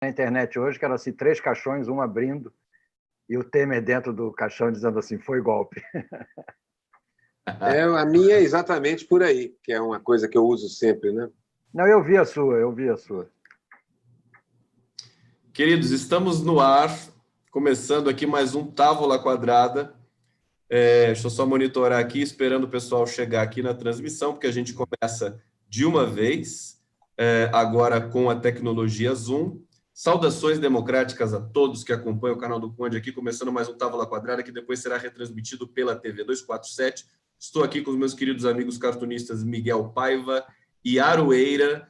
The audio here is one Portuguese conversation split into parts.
na internet hoje, que eram assim, 3 caixões, um abrindo, e o Temer dentro do caixão dizendo assim, foi golpe. A minha é exatamente por aí, que é uma coisa que eu uso sempre, né? Não, eu vi a sua. Queridos, estamos no ar, começando aqui mais um Távola Quadrada. Deixa eu só monitorar aqui, esperando o pessoal chegar aqui na transmissão, porque a gente começa de uma vez, agora com a tecnologia Zoom. Saudações democráticas a todos que acompanham o canal do Conde aqui, começando mais um Távola Quadrada, que depois será retransmitido pela TV 247. Estou aqui com os meus queridos amigos cartunistas Miguel Paiva e Aroeira,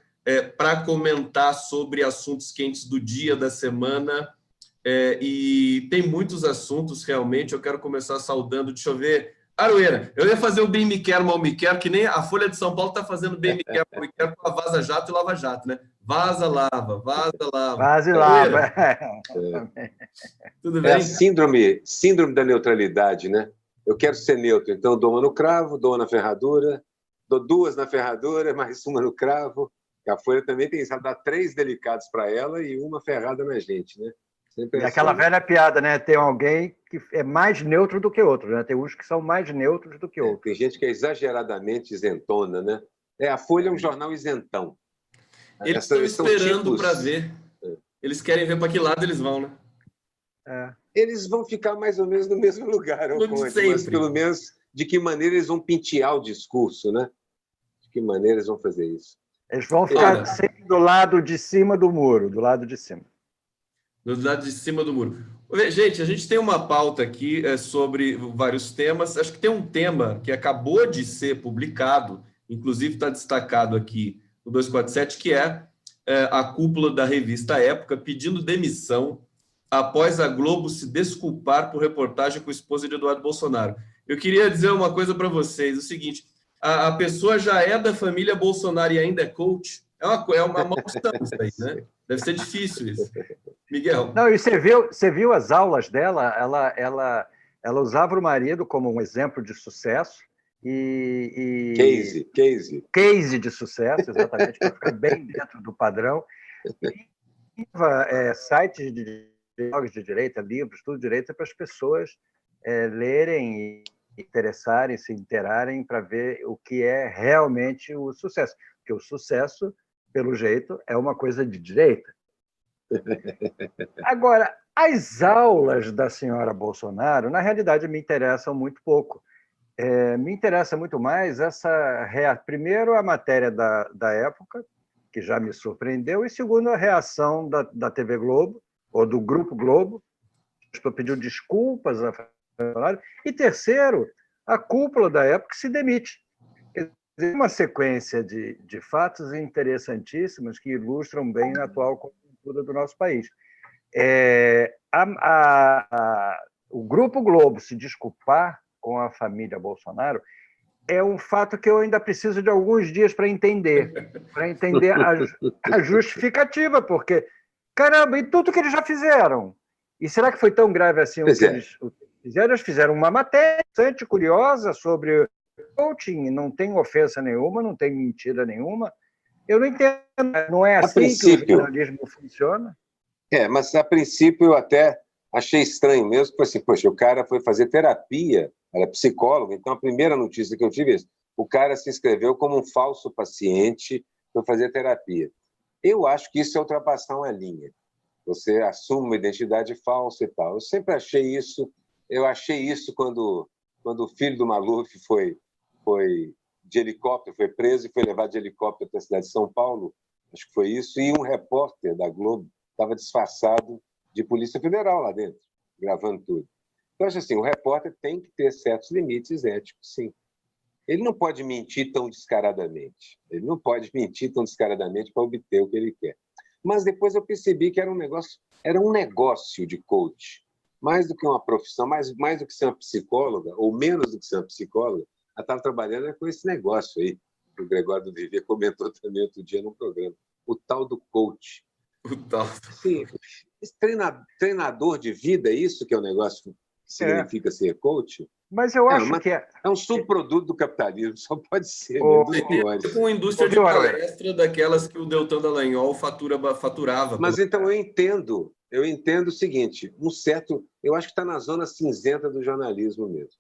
para comentar sobre assuntos quentes do dia, da semana. E tem muitos assuntos, realmente. Eu quero começar saudando, deixa eu ver. Aroeira, eu ia fazer o bem me quer, mal me quer, que nem a Folha de São Paulo está fazendo bem me quer, mal me quer com a Vaza Jato e Lava Jato, né? Vaza, lava, vaza, lava. Vaza e lava. Tudo bem? É a síndrome da neutralidade, né? Eu quero ser neutro, então dou uma no cravo, dou uma na ferradura, dou 2 na ferradura, mais uma no cravo. A Folha também tem isso, dá 3 delicados para ela e uma ferrada na gente, né? E aquela velha piada, né? Tem alguém que é mais neutro do que outro, né? Tem uns que são mais neutros do que outros. Tem gente que é exageradamente isentona, né? A Folha é um jornal isentão. Eles estão esperando para ver. Eles querem ver para que lado eles vão, né? Eles vão ficar mais ou menos no mesmo lugar, mas pelo menos de que maneira eles vão pentear o discurso, né? De que maneira eles vão fazer isso? Eles vão ficar sempre do lado de cima do muro, do lado de cima. Do lado de cima do muro. Gente, a gente tem uma pauta aqui sobre vários temas. Acho que tem um tema que acabou de ser publicado, inclusive está destacado aqui no 247, que é a cúpula da revista Época pedindo demissão após a Globo se desculpar por reportagem com a esposa de Eduardo Bolsonaro. Eu queria dizer uma coisa para vocês, o seguinte, a pessoa já é da família Bolsonaro e ainda é coach, é uma maldição isso aí, né? Deve ser difícil isso. Miguel? Não, e você viu as aulas dela? Ela usava o marido como um exemplo de sucesso. Case de sucesso, exatamente, para ficar bem dentro do padrão. E sites de blogs de direita, livros, tudo de direita, para as pessoas lerem e interessarem, se interarem para ver o que é realmente o sucesso. Porque o sucesso, pelo jeito, é uma coisa de direita. Agora, as aulas da senhora Bolsonaro, na realidade, me interessam muito pouco. Me interessa muito mais primeiro, a matéria da Época, que já me surpreendeu, e segundo, a reação da TV Globo, ou do Grupo Globo, estou pedindo desculpas a Bolsonaro, e terceiro, a cúpula da Época se demite. Uma sequência de fatos interessantíssimos que ilustram bem a atual conjuntura do nosso país. O Grupo Globo se desculpar com a família Bolsonaro é um fato que eu ainda preciso de alguns dias para entender a justificativa, porque, caramba, e tudo que eles já fizeram? E será que foi tão grave assim o que eles fizeram? Eles fizeram uma matéria bastante curiosa sobre coaching, não tem ofensa nenhuma, não tem mentira nenhuma. Eu não entendo, não é assim que o jornalismo funciona? Mas a princípio eu até achei estranho mesmo, porque assim, poxa, o cara foi fazer terapia, era psicólogo, então a primeira notícia que eu tive é isso, o cara se inscreveu como um falso paciente para fazer terapia. Eu acho que isso é ultrapassar uma linha. Você assume uma identidade falsa e tal. Eu sempre achei isso, quando o filho do Maluf foi de helicóptero, foi preso e foi levado de helicóptero para a cidade de São Paulo, acho que foi isso, e um repórter da Globo estava disfarçado de Polícia Federal lá dentro, gravando tudo. Então, acho assim, o repórter tem que ter certos limites éticos, sim. Ele não pode mentir tão descaradamente. Ele não pode mentir tão descaradamente para obter o que ele quer. Mas depois eu percebi que era um negócio de coach. Mais do que uma profissão, mais do que ser uma psicóloga, ou menos do que ser uma psicóloga, ela estava trabalhando com esse negócio aí, que o Gregório do Vivier comentou também outro dia no programa. O tal do coach. O tal. Sim, esse treinador de vida, é isso que é o negócio significa ser coach. Mas eu acho que é um subproduto do capitalismo, só pode ser. Com uma indústria de palestra daquelas que o Deltan Dallagnol faturava. Mas então eu entendo o seguinte, eu acho que está na zona cinzenta do jornalismo mesmo.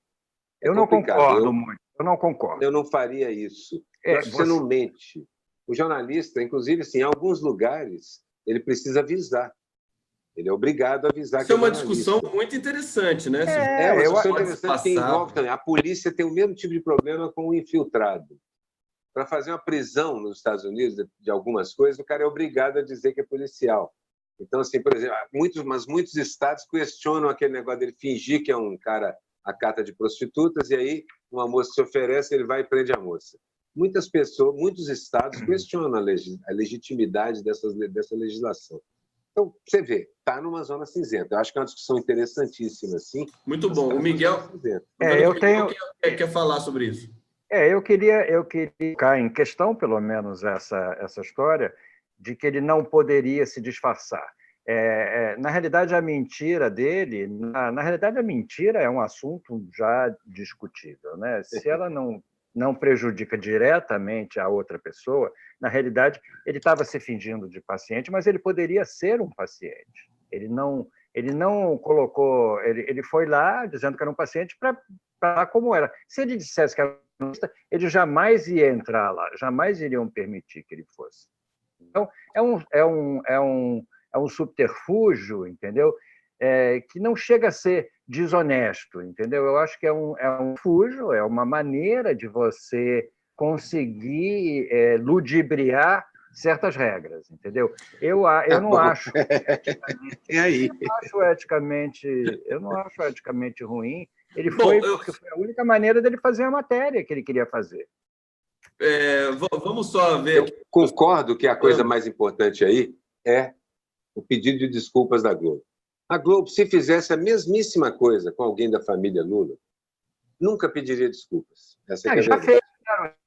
Eu não concordo muito. Eu não concordo. Eu não faria isso. Eu acho que você não mente. O jornalista, inclusive, assim, em alguns lugares, ele precisa avisar. Ele é obrigado a avisar. Isso é uma discussão muito interessante, né? É uma discussão interessante que envolve também. A polícia tem o mesmo tipo de problema com o infiltrado. Para fazer uma prisão nos Estados Unidos de algumas coisas, o cara é obrigado a dizer que é policial. Então, assim, por exemplo, muitos estados questionam aquele negócio dele fingir que é um cara à cata de prostitutas e aí uma moça se oferece, ele vai e prende a moça. Muitos estados questionam a legitimidade dessa legislação. Então, você vê, está numa zona cinzenta. Eu acho que é uma discussão interessantíssima, sim. Muito bom. O Miguel, quer falar sobre isso? Eu queria colocar em questão, pelo menos, essa história de que ele não poderia se disfarçar. Na realidade, a mentira dele... Na realidade, a mentira é um assunto já discutível, né? Se ela não prejudica diretamente a outra pessoa, na realidade, ele estava se fingindo de paciente, mas ele poderia ser um paciente. Ele não colocou... Ele foi lá dizendo que era um paciente para falar como era. Se ele dissesse que era um paciente, ele jamais ia entrar lá, jamais iriam permitir que ele fosse. Então, é um subterfúgio, entendeu? Que não chega a ser desonesto, entendeu? Eu acho que é um fúgio, é uma maneira de você conseguir ludibriar certas regras, entendeu? Eu não acho eticamente ruim. Ele porque foi a única maneira dele fazer a matéria que ele queria fazer. Vamos só ver. Eu concordo que a coisa mais importante aí é o pedido de desculpas da Globo. A Globo, se fizesse a mesmíssima coisa com alguém da família Lula, nunca pediria desculpas. Essa é já fez.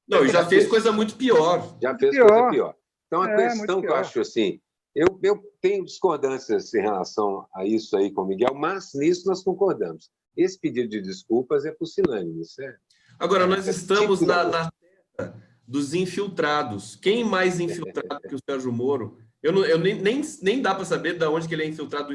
Não, já fez coisa muito pior. Já fez coisa pior. Então, a questão que eu acho assim, eu tenho discordâncias em relação a isso aí com o Miguel, mas nisso nós concordamos. Esse pedido de desculpas é pusilânime, certo? Agora, nós estamos na terra dos infiltrados. Quem mais infiltrado que o Sérgio Moro? Eu nem dá para saber de onde que ele é infiltrado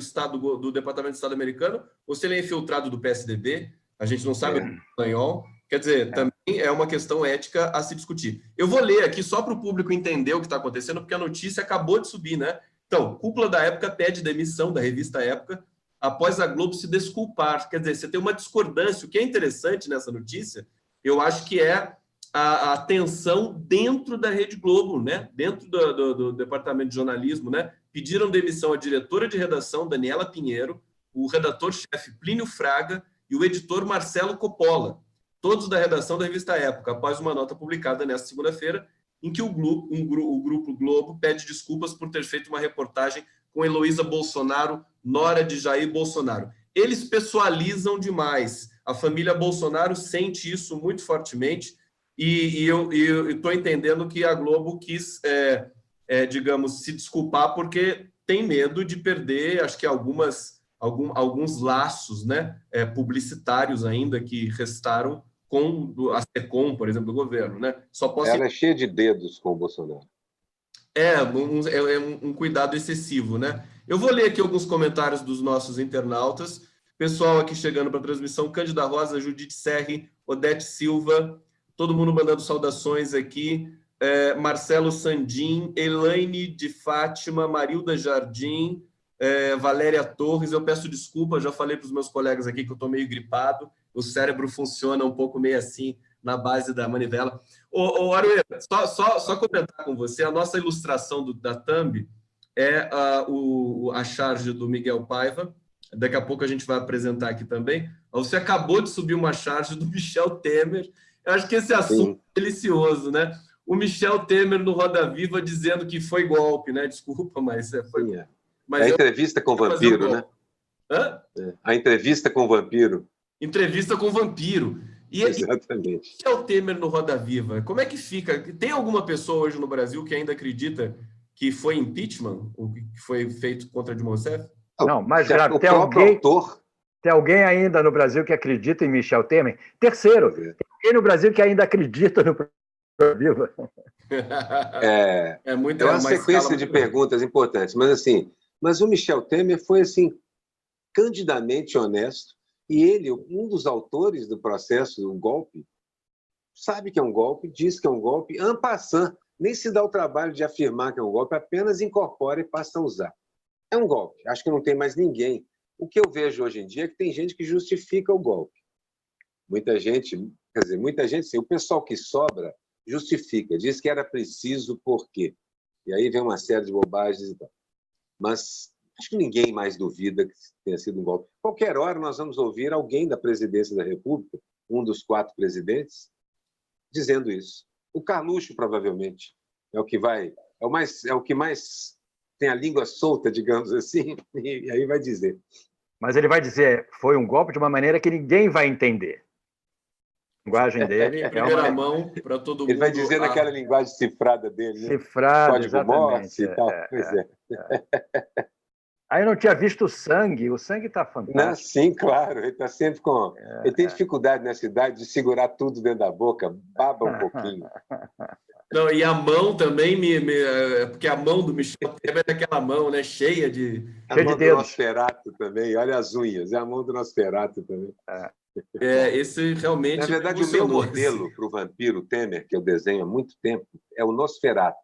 do Departamento de Estado americano ou se ele é infiltrado do PSDB. A gente não sabe o espanhol. Quer dizer, também é uma questão ética a se discutir. Eu vou ler aqui só para o público entender o que está acontecendo, porque a notícia acabou de subir, né? Então, cúpula da Época pede demissão da revista Época após a Globo se desculpar. Quer dizer, você tem uma discordância. O que é interessante nessa notícia, eu acho que é a tensão dentro da Rede Globo, né? Dentro do Departamento de Jornalismo, né? Pediram demissão a diretora de redação, Daniela Pinheiro, o redator-chefe Plínio Fraga e o editor Marcelo Coppola, todos da redação da revista Época, após uma nota publicada nesta segunda-feira, em que o Grupo Globo pede desculpas por ter feito uma reportagem com Heloísa Bolsonaro, nora de Jair Bolsonaro. Eles pessoalizam demais. A família Bolsonaro sente isso muito fortemente e eu estou entendendo que a Globo quis, digamos, se desculpar porque tem medo de perder, acho que alguns laços, né, publicitários ainda que restaram com a SECOM, por exemplo, do governo, né? Ela é cheia de dedos com o Bolsonaro. Um cuidado excessivo, né? Eu vou ler aqui alguns comentários dos nossos internautas. Pessoal aqui chegando para a transmissão, Cândida Rosa, Judite Serri, Odete Silva, todo mundo mandando saudações aqui. Marcelo Sandim, Elaine de Fátima, Marilda Jardim, Valéria Torres. Eu peço desculpa, já falei para os meus colegas aqui que eu estou meio gripado. O cérebro funciona um pouco meio assim, na base da manivela. Arueira, só comentar com você, a nossa ilustração da thumb é a charge do Miguel Paiva. Daqui a pouco a gente vai apresentar aqui também. Você acabou de subir uma charge do Michel Temer. Eu acho que esse assunto é delicioso, né? O Michel Temer no Roda Viva dizendo que foi golpe, né? Desculpa, mas foi... Mas a entrevista com o vampiro, né? Hã? A entrevista com o vampiro. Entrevista com o vampiro. Exatamente. E o Temer no Roda Viva? Como é que fica? Tem alguma pessoa hoje no Brasil que ainda acredita que foi impeachment, o que foi feito contra Dilma Rousseff? Não, mas o próprio autor Tem alguém ainda no Brasil que acredita em Michel Temer? Terceiro, tem alguém no Brasil que ainda acredita no Viva? É uma sequência de perguntas importantes, mas o Michel Temer foi assim candidamente honesto, e ele, um dos autores do processo do golpe, sabe que é um golpe, diz que é um golpe, en passant, nem se dá o trabalho de afirmar que é um golpe, apenas incorpora e passa a usar. É um golpe, acho que não tem mais ninguém. O que eu vejo hoje em dia é que tem gente que justifica o golpe. Muita gente, sim, o pessoal que sobra justifica, diz que era preciso por quê. E aí vem uma série de bobagens e tal. Mas acho que ninguém mais duvida que tenha sido um golpe. Qualquer hora nós vamos ouvir alguém da presidência da República, um dos 4 presidentes, dizendo isso. O Carluxo, provavelmente, é o que mais tem a língua solta, digamos assim, e aí vai dizer. Mas ele vai dizer, foi um golpe de uma maneira que ninguém vai entender. A linguagem dele é primeira mão para todo mundo. Ele vai dizer naquela linguagem cifrada dele, né? Cifrada, código Morse e tal. Aí eu não tinha visto o sangue está fantástico. Não, sim, claro, ele está sempre com... Ele tem dificuldade nessa idade de segurar tudo dentro da boca, baba um pouquinho. Não, e a mão também, porque a mão do Michel Temer é aquela mão, né, cheia de... A mão do Nosferatu também, olha as unhas, é a mão do Nosferatu também. Esse realmente... Na verdade, o meu modelo para o vampiro Temer, que eu desenho há muito tempo, é o Nosferatu,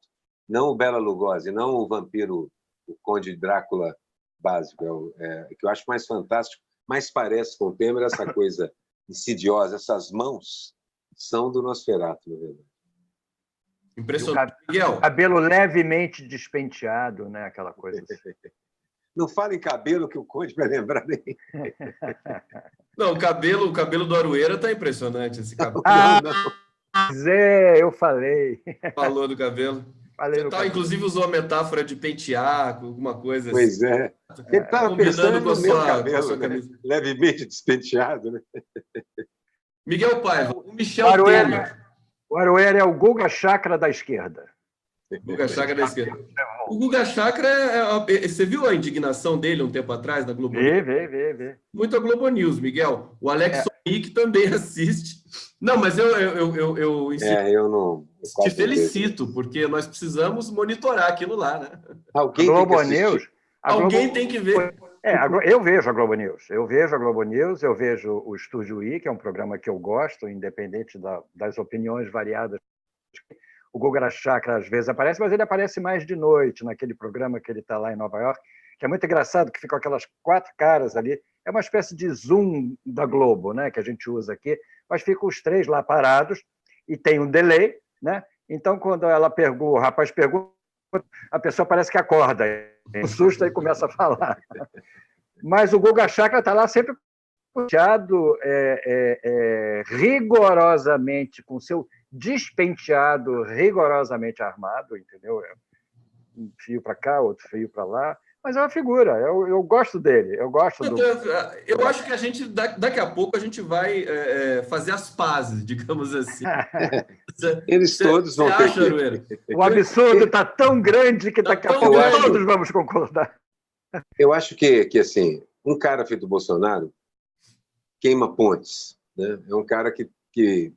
não o Bela Lugosi, não o vampiro, o Conde Drácula básico, que eu acho mais fantástico, mais parece com o Temer, essa coisa insidiosa, essas mãos são do Nosferatu, na verdade. Impressionante. Miguel. Cabelo levemente despenteado, né? Aquela coisa assim. Não fala em cabelo que o Conde vai lembrar nem. Não, o cabelo do Aroeira está impressionante, esse cabelo. Pois é, eu falei. Falou do cabelo. Você inclusive usou a metáfora de pentear, alguma coisa pois assim. Pois é. Ele estava pensando no meu cabelo, né? Levemente despenteado. Né? Miguel Paiva, o Michel Temer. O Aroeira é o Guga Chakra da esquerda. Guga Chakra da esquerda. O Guga Chakra, você viu a indignação dele um tempo atrás na Globo News? Vê. Muito a Globo News, Miguel. O Alex Sonic também assiste. Não, mas eu te felicito, porque nós precisamos monitorar aquilo lá, né? Globo News. Alguém tem que ver. Eu vejo a Globo News. Eu vejo o Estúdio I, que é um programa que eu gosto, independente das opiniões variadas. O Guga Chakra às vezes aparece, mas ele aparece mais de noite, naquele programa que ele está lá em Nova York, que é muito engraçado, que ficam aquelas 4 caras ali. É uma espécie de Zoom da Globo, né, que a gente usa aqui, mas ficam os 3 lá parados e tem um delay, né? Então, quando o rapaz pergunta, a pessoa parece que acorda, assusta e começa a falar. Mas o Guga Chakra está lá sempre penteado rigorosamente, com seu despenteado rigorosamente armado, entendeu? Um fio para cá, outro fio para lá. Mas é uma figura, eu gosto dele. Eu acho que a gente, daqui a pouco, a gente vai fazer as pazes, digamos assim. Eles todos vão ter que... O absurdo está tão grande que daqui a pouco todos vamos concordar. Eu acho que assim, um cara feito Bolsonaro queima pontes, né? É um cara que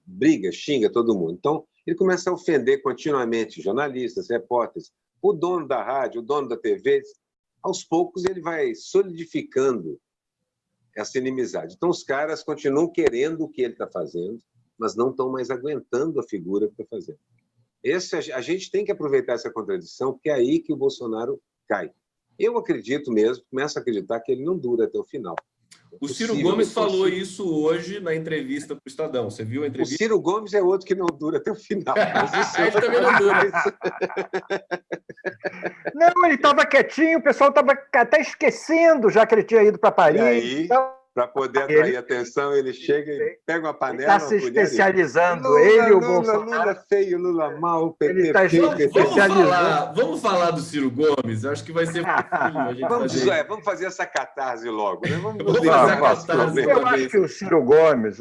briga, xinga todo mundo. Então, ele começa a ofender continuamente jornalistas, repórteres, o dono da rádio, o dono da TV. Aos poucos, ele vai solidificando essa inimizade. Então, os caras continuam querendo o que ele está fazendo, mas não estão mais aguentando a figura que está fazendo. A gente tem que aproveitar essa contradição, porque é aí que o Bolsonaro cai. Eu acredito mesmo, começo a acreditar que ele não dura até o final. O Ciro Gomes falou isso hoje na entrevista para o Estadão. Você viu a entrevista? O Ciro Gomes é outro que não dura até o final. Ele também não dura. Não, ele estava quietinho, o pessoal estava até esquecendo, já que ele tinha ido para Paris. E aí, para poder atrair atenção, ele chega e pega uma panela. Está se especializando. Lula, o Bolsonaro. Lula feio, Lula mal, PT ele está especializando. Vamos falar do Ciro Gomes. Eu acho que vai ser vamos fazer essa catarse logo. Né? Vamos fazer essa catarse. Eu acho que o Ciro Gomes,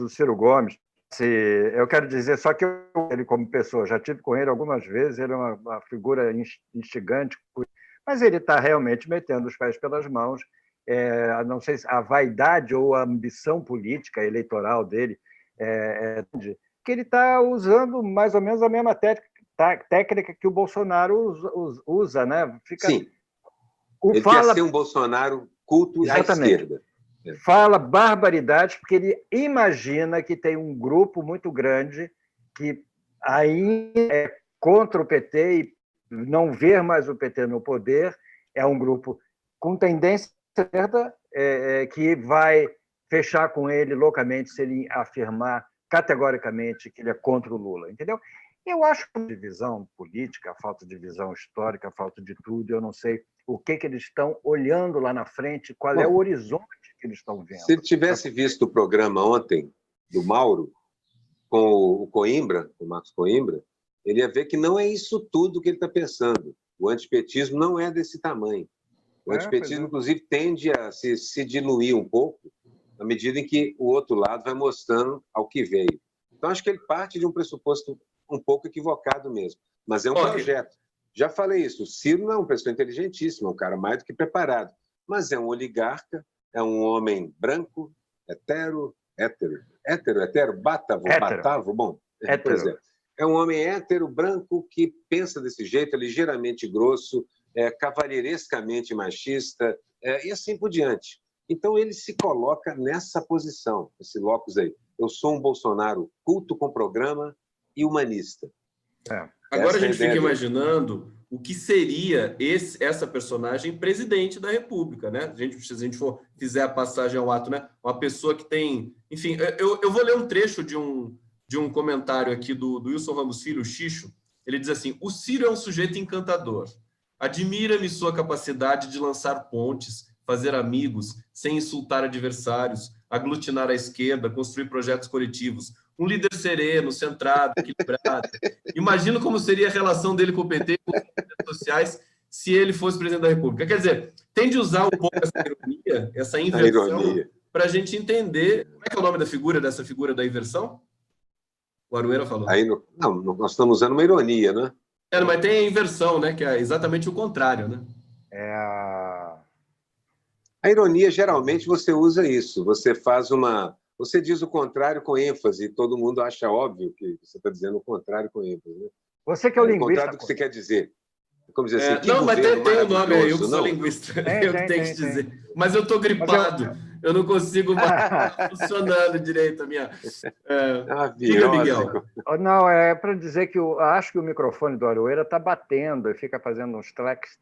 eu quero dizer só que ele, como pessoa, já tive com ele algumas vezes, ele é uma figura instigante, mas ele está realmente metendo os pés pelas mãos não sei se a vaidade ou a ambição política eleitoral dele, que ele está usando mais ou menos a mesma técnica que o Bolsonaro usa, né? Sim, ele quer ser um Bolsonaro culto à esquerda. Fala barbaridades porque ele imagina que tem um grupo muito grande que ainda é contra o PT e não ver mais o PT no poder, é um grupo com tendência esquerda que vai fechar com ele loucamente se ele afirmar categoricamente que ele é contra o Lula, entendeu? Eu acho que a divisão política, a falta de visão histórica, a falta de tudo, eu não sei o que eles estão olhando lá na frente, qual é o horizonte que eles estão vendo. Se ele tivesse visto o programa ontem do Mauro, com o Coimbra, o Marcos Coimbra, ele ia ver que não é isso tudo que ele está pensando. O antipetismo não é desse tamanho. O antipetismo, inclusive, tende a se diluir um pouco à medida em que o outro lado vai mostrando ao que veio. Então, acho que ele parte de um pressuposto um pouco equivocado mesmo. Mas é um projeto. Já falei isso. O Ciro não é uma pessoa inteligentíssima, é um cara mais do que preparado. Mas é um oligarca, é um homem branco, hetero, batavo, bom, pois é. É um homem hétero, branco, que pensa desse jeito, é ligeiramente grosso, cavalheirescamente machista, e assim por diante. Então, ele se coloca nessa posição, esse locus aí. Eu sou um Bolsonaro culto com programa e humanista. Agora a gente fica imaginando o que seria essa personagem presidente da República, né? Se a gente fizer a passagem ao ato, né? Uma pessoa que tem... Enfim, eu vou ler um trecho de um comentário aqui do Wilson Ramos Filho, o Xixo. Ele diz assim: o Ciro é um sujeito encantador. Admira-me sua capacidade de lançar pontes, fazer amigos, sem insultar adversários, aglutinar a esquerda, construir projetos coletivos. Um líder sereno, centrado, equilibrado. Imagino como seria a relação dele com o PT e com as redes sociais se ele fosse presidente da República. Quer dizer, tem de usar um pouco essa ironia, essa inversão, para a gente entender... Como é que é o nome dessa figura da inversão? O Arueira falou. Não, nós estamos usando uma ironia, né? Mas tem a inversão, né? Que é exatamente o contrário, né? A ironia, geralmente, você usa isso. Você Você diz o contrário com ênfase, e todo mundo acha óbvio que você está dizendo o contrário com ênfase. Né? Você que é o linguista. O contrário do que você quer dizer. Como dizer assim, não, mas tem o nome aí, eu que sou linguista. Eu que tenho que dizer. Mas eu estou gripado. Eu não consigo mais funcionando direito a minha... Diga, Miguel. Não, é para dizer que eu acho que o microfone do Aroeira está batendo e fica fazendo uns treques,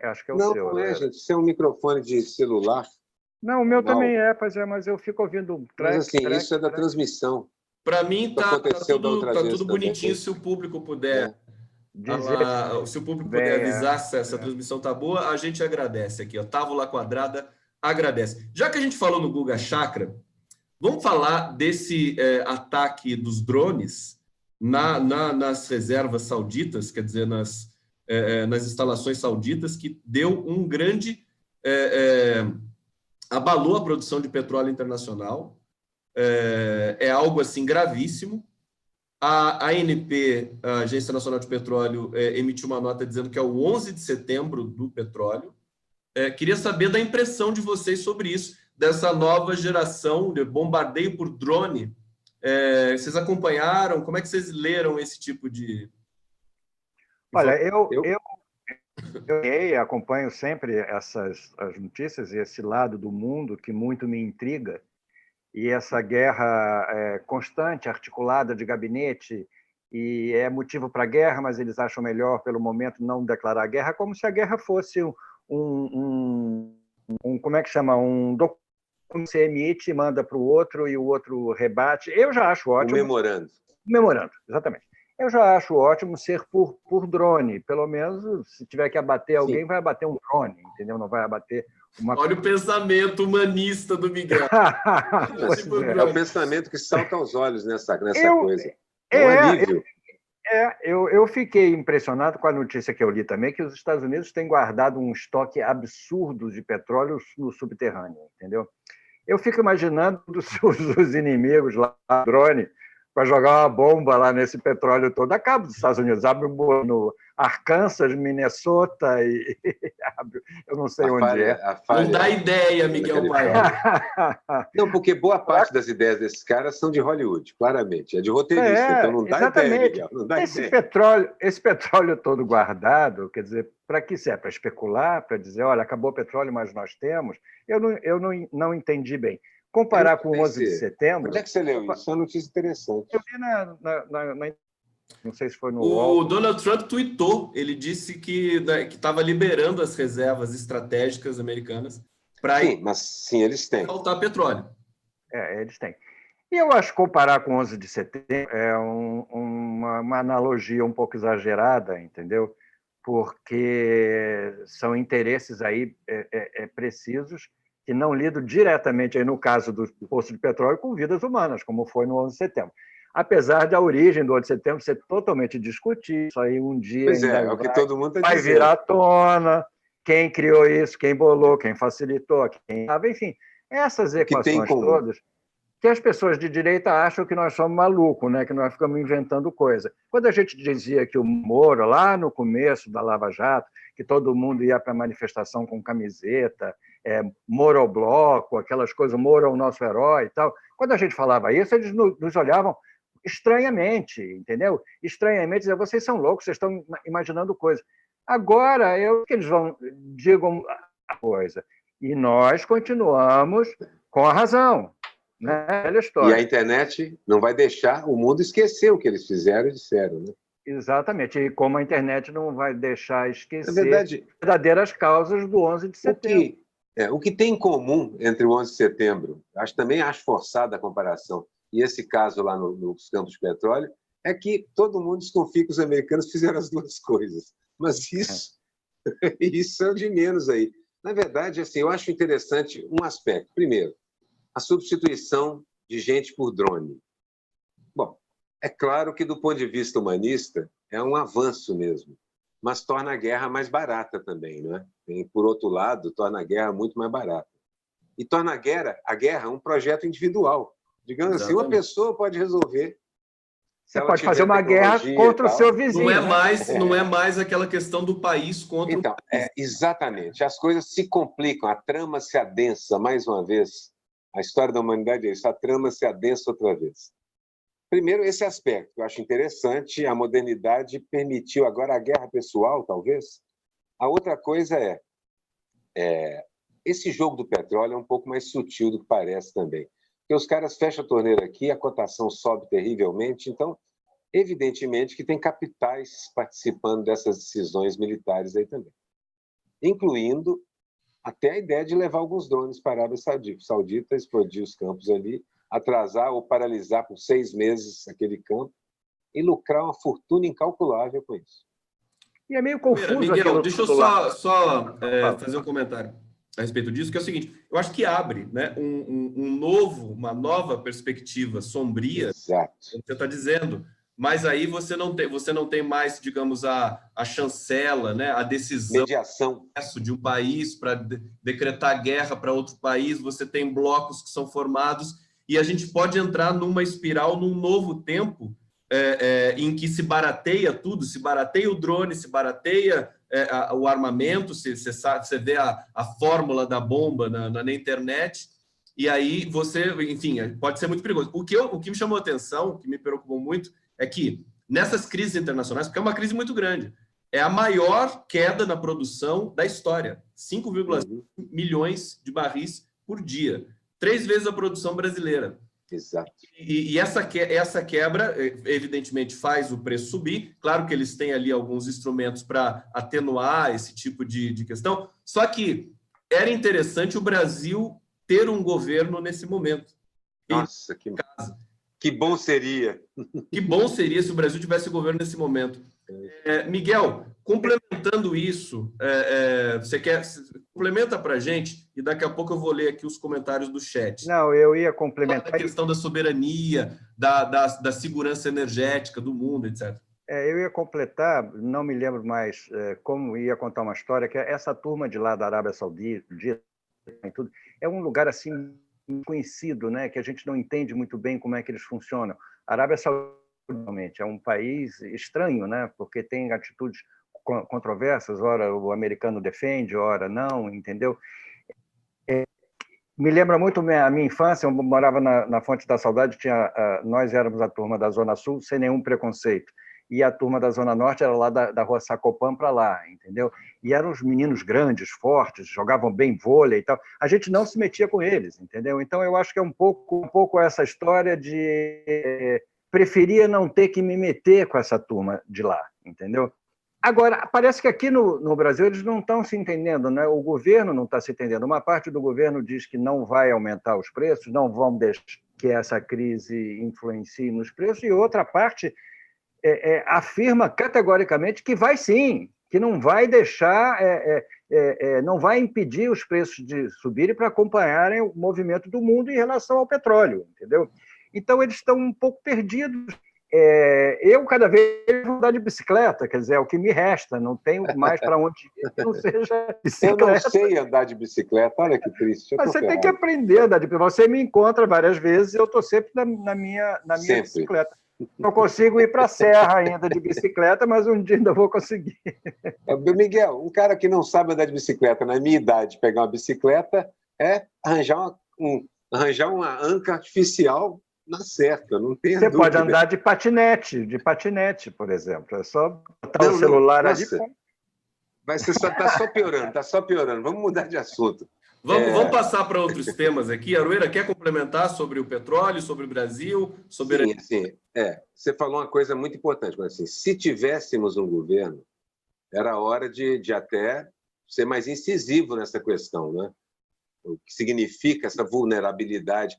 acho que é o seu. Não é, gente. Isso é um microfone de celular. Não, o meu também mas eu fico ouvindo um treque. Mas assim, isso é da transmissão. Para mim tá tudo bonitinho, se o público puder... se o público puder avisar se essa transmissão tá boa, a gente agradece aqui. Távola Quadrada agradece. Já que a gente falou no Guga Chakra, vamos falar desse ataque dos drones nas reservas sauditas, quer dizer, nas instalações sauditas, que deu um grande... abalou a produção de petróleo internacional. É algo assim gravíssimo. A ANP, a Agência Nacional de Petróleo, emitiu uma nota dizendo que é o 11 de setembro do petróleo. Queria saber da impressão de vocês sobre isso, dessa nova geração de bombardeio por drone. Vocês acompanharam? Como é que vocês leram esse tipo de... Olha, eu acompanho sempre as notícias e esse lado do mundo que muito me intriga. E essa guerra constante, articulada de gabinete, e é motivo para guerra, mas eles acham melhor, pelo momento, não declarar guerra, como se a guerra fosse como é que chama? Um documento que você emite, manda para o outro e o outro rebate. Eu já acho ótimo. Memorando, exatamente. Eu já acho ótimo ser por drone. Pelo menos, se tiver que abater alguém, vai abater um drone, entendeu? Não vai abater uma... Olha o pensamento humanista do Miguel. É o pensamento que salta aos olhos nessa coisa. É um alívio. Eu fiquei impressionado com a notícia que eu li também, que os Estados Unidos têm guardado um estoque absurdo de petróleo no subterrâneo, entendeu? Eu fico imaginando os inimigos lá, drone, para jogar uma bomba lá nesse petróleo todo. Acaba dos Estados Unidos, abre um buraco no Arkansas, Minnesota e abre, eu não sei onde é. Não dá ideia, Miguel Paes. Não, porque boa parte das ideias desses caras são de Hollywood, claramente. É de roteirista, então não dá exatamente. ideia, Miguel. Não dá Esse petróleo todo guardado, quer dizer, para que serve? Para especular, para dizer, olha, acabou o petróleo, mas nós temos? Eu não entendi bem. Comparar com o 11 de setembro... Onde é que você leu isso? É uma notícia interessante. Eu vi não sei se foi no O UOL. Donald Trump tweetou, ele disse que estava liberando as reservas estratégicas americanas para eles têm. faltar petróleo. Eles têm. E eu acho que comparar com o 11 de setembro é uma analogia um pouco exagerada, entendeu? Porque são interesses aí precisos que não lidam diretamente, aí no caso do poço de petróleo, com vidas humanas, como foi no 11 de setembro. Apesar da origem do 11 de setembro ser totalmente discutida, isso aí um dia é o que todo mundo vai virar à tona, quem criou isso, quem bolou, quem facilitou, quem estava, enfim, essas equações todas, que as pessoas de direita acham que nós somos malucos, né? Que nós ficamos inventando coisa. Quando a gente dizia que o Moro, lá no começo da Lava Jato, que todo mundo ia para a manifestação com camiseta, Moro ao bloco, aquelas coisas, Moro é o nosso herói e tal, quando a gente falava isso, eles nos olhavam estranhamente, entendeu? Estranhamente, dizer, vocês são loucos, vocês estão imaginando coisas. Agora, que eles digam a coisa. E nós continuamos com a razão. Né? E a internet não vai deixar o mundo esquecer o que eles fizeram e disseram. Né? Exatamente. E como a internet não vai deixar esquecer as verdadeiras causas do 11 de setembro. O que tem em comum entre o 11 de setembro, também acho forçada a comparação, e esse caso lá nos campos de petróleo, é que todo mundo desconfia que os americanos fizeram as duas coisas. Mas isso é o de menos aí. Na verdade, assim, eu acho interessante um aspecto. Primeiro, a substituição de gente por drone. Bom, é claro que, do ponto de vista humanista, é um avanço mesmo, mas torna a guerra mais barata também, não é? E, por outro lado, torna a guerra muito mais barata. E torna a guerra um projeto individual. Digamos assim, uma pessoa pode resolver. Você pode fazer uma guerra contra o seu vizinho. Não é mais aquela questão do país contra o país. Exatamente. As coisas se complicam, a trama se adensa, mais uma vez. A história da humanidade é isso, a trama se adensa outra vez. Primeiro, esse aspecto que eu acho interessante, a modernidade permitiu agora a guerra pessoal, talvez. A outra coisa esse jogo do petróleo é um pouco mais sutil do que parece também. Porque os caras fecham a torneira aqui, a cotação sobe terrivelmente, então, evidentemente que tem capitais participando dessas decisões militares aí também. Incluindo até a ideia de levar alguns drones para a Arábia Saudita, explodir os campos ali, atrasar ou paralisar por 6 meses aquele campo e lucrar uma fortuna incalculável com isso. E é meio confuso. Miguel, deixa eu só fazer um comentário a respeito disso, que é o seguinte, eu acho que abre, né, uma nova perspectiva sombria. Exato. Você está dizendo, mas aí você não tem mais, digamos, a chancela, né, a decisão, mediação de um país para decretar guerra para outro país, você tem blocos que são formados e a gente pode entrar numa espiral, num novo tempo em que se barateia tudo, se barateia o drone, se barateia o armamento, você vê a fórmula da bomba na internet, e aí você, enfim, pode ser muito perigoso. O que me chamou a atenção, o que me preocupou muito, é que nessas crises internacionais, porque é uma crise muito grande, é a maior queda na produção da história, 5,5 milhões de barris por dia, 3 vezes a produção brasileira. Exato. E essa quebra, evidentemente, faz o preço subir. Claro que eles têm ali alguns instrumentos para atenuar esse tipo de questão. Só que era interessante o Brasil ter um governo nesse momento. Nossa, que bom seria. Que bom seria se o Brasil tivesse governo nesse momento. Miguel, complementando isso, você complementa para a gente e daqui a pouco eu vou ler aqui os comentários do chat. Não, eu ia complementar. A questão da soberania, da segurança energética do mundo, etc. Eu ia completar, não me lembro mais como ia contar uma história, que essa turma de lá da Arábia Saudita e tudo, é um lugar assim conhecido, né, que a gente não entende muito bem como é que eles funcionam. A Arábia Saudita realmente é um país estranho, né? Porque tem atitudes controversas, ora o americano defende, ora não, entendeu? Me lembra muito a minha infância, eu morava na Fonte da Saudade, nós éramos a turma da Zona Sul sem nenhum preconceito, e a turma da Zona Norte era lá da Rua Sacopã para lá, entendeu? E eram os meninos grandes, fortes, jogavam bem vôlei e tal. A gente não se metia com eles, entendeu? Então eu acho que é um pouco essa história de preferia não ter que me meter com essa turma de lá, entendeu? Agora, parece que aqui no Brasil eles não estão se entendendo, né? O governo não está se entendendo. Uma parte do governo diz que não vai aumentar os preços, não vão deixar que essa crise influencie nos preços, e outra parte afirma categoricamente que vai sim, que não vai deixar, não vai impedir os preços de subirem para acompanharem o movimento do mundo em relação ao petróleo, entendeu? Então, eles estão um pouco perdidos. Eu, cada vez, vou andar de bicicleta, quer dizer, é o que me resta, não tenho mais para onde ir que não seja bicicleta. Eu não sei andar de bicicleta, olha que triste. Mas você tem que aprender a andar de bicicleta. Você me encontra várias vezes, eu estou sempre na minha bicicleta. Não consigo ir para a serra ainda de bicicleta, mas um dia ainda vou conseguir. Miguel, um cara que não sabe andar de bicicleta, na minha idade, pegar uma bicicleta é arranjar uma anca artificial na certa, não tem Você dúvida. pode andar de patinete, por exemplo. É só botar o celular ali. Você está só piorando. Vamos mudar de assunto. Vamos passar para outros temas aqui. Aroeira, quer complementar sobre o petróleo, sobre o Brasil? Sobre... Sim. Você falou uma coisa muito importante, mas assim, se tivéssemos um governo, era hora de até ser mais incisivo nessa questão, né? O que significa essa vulnerabilidade.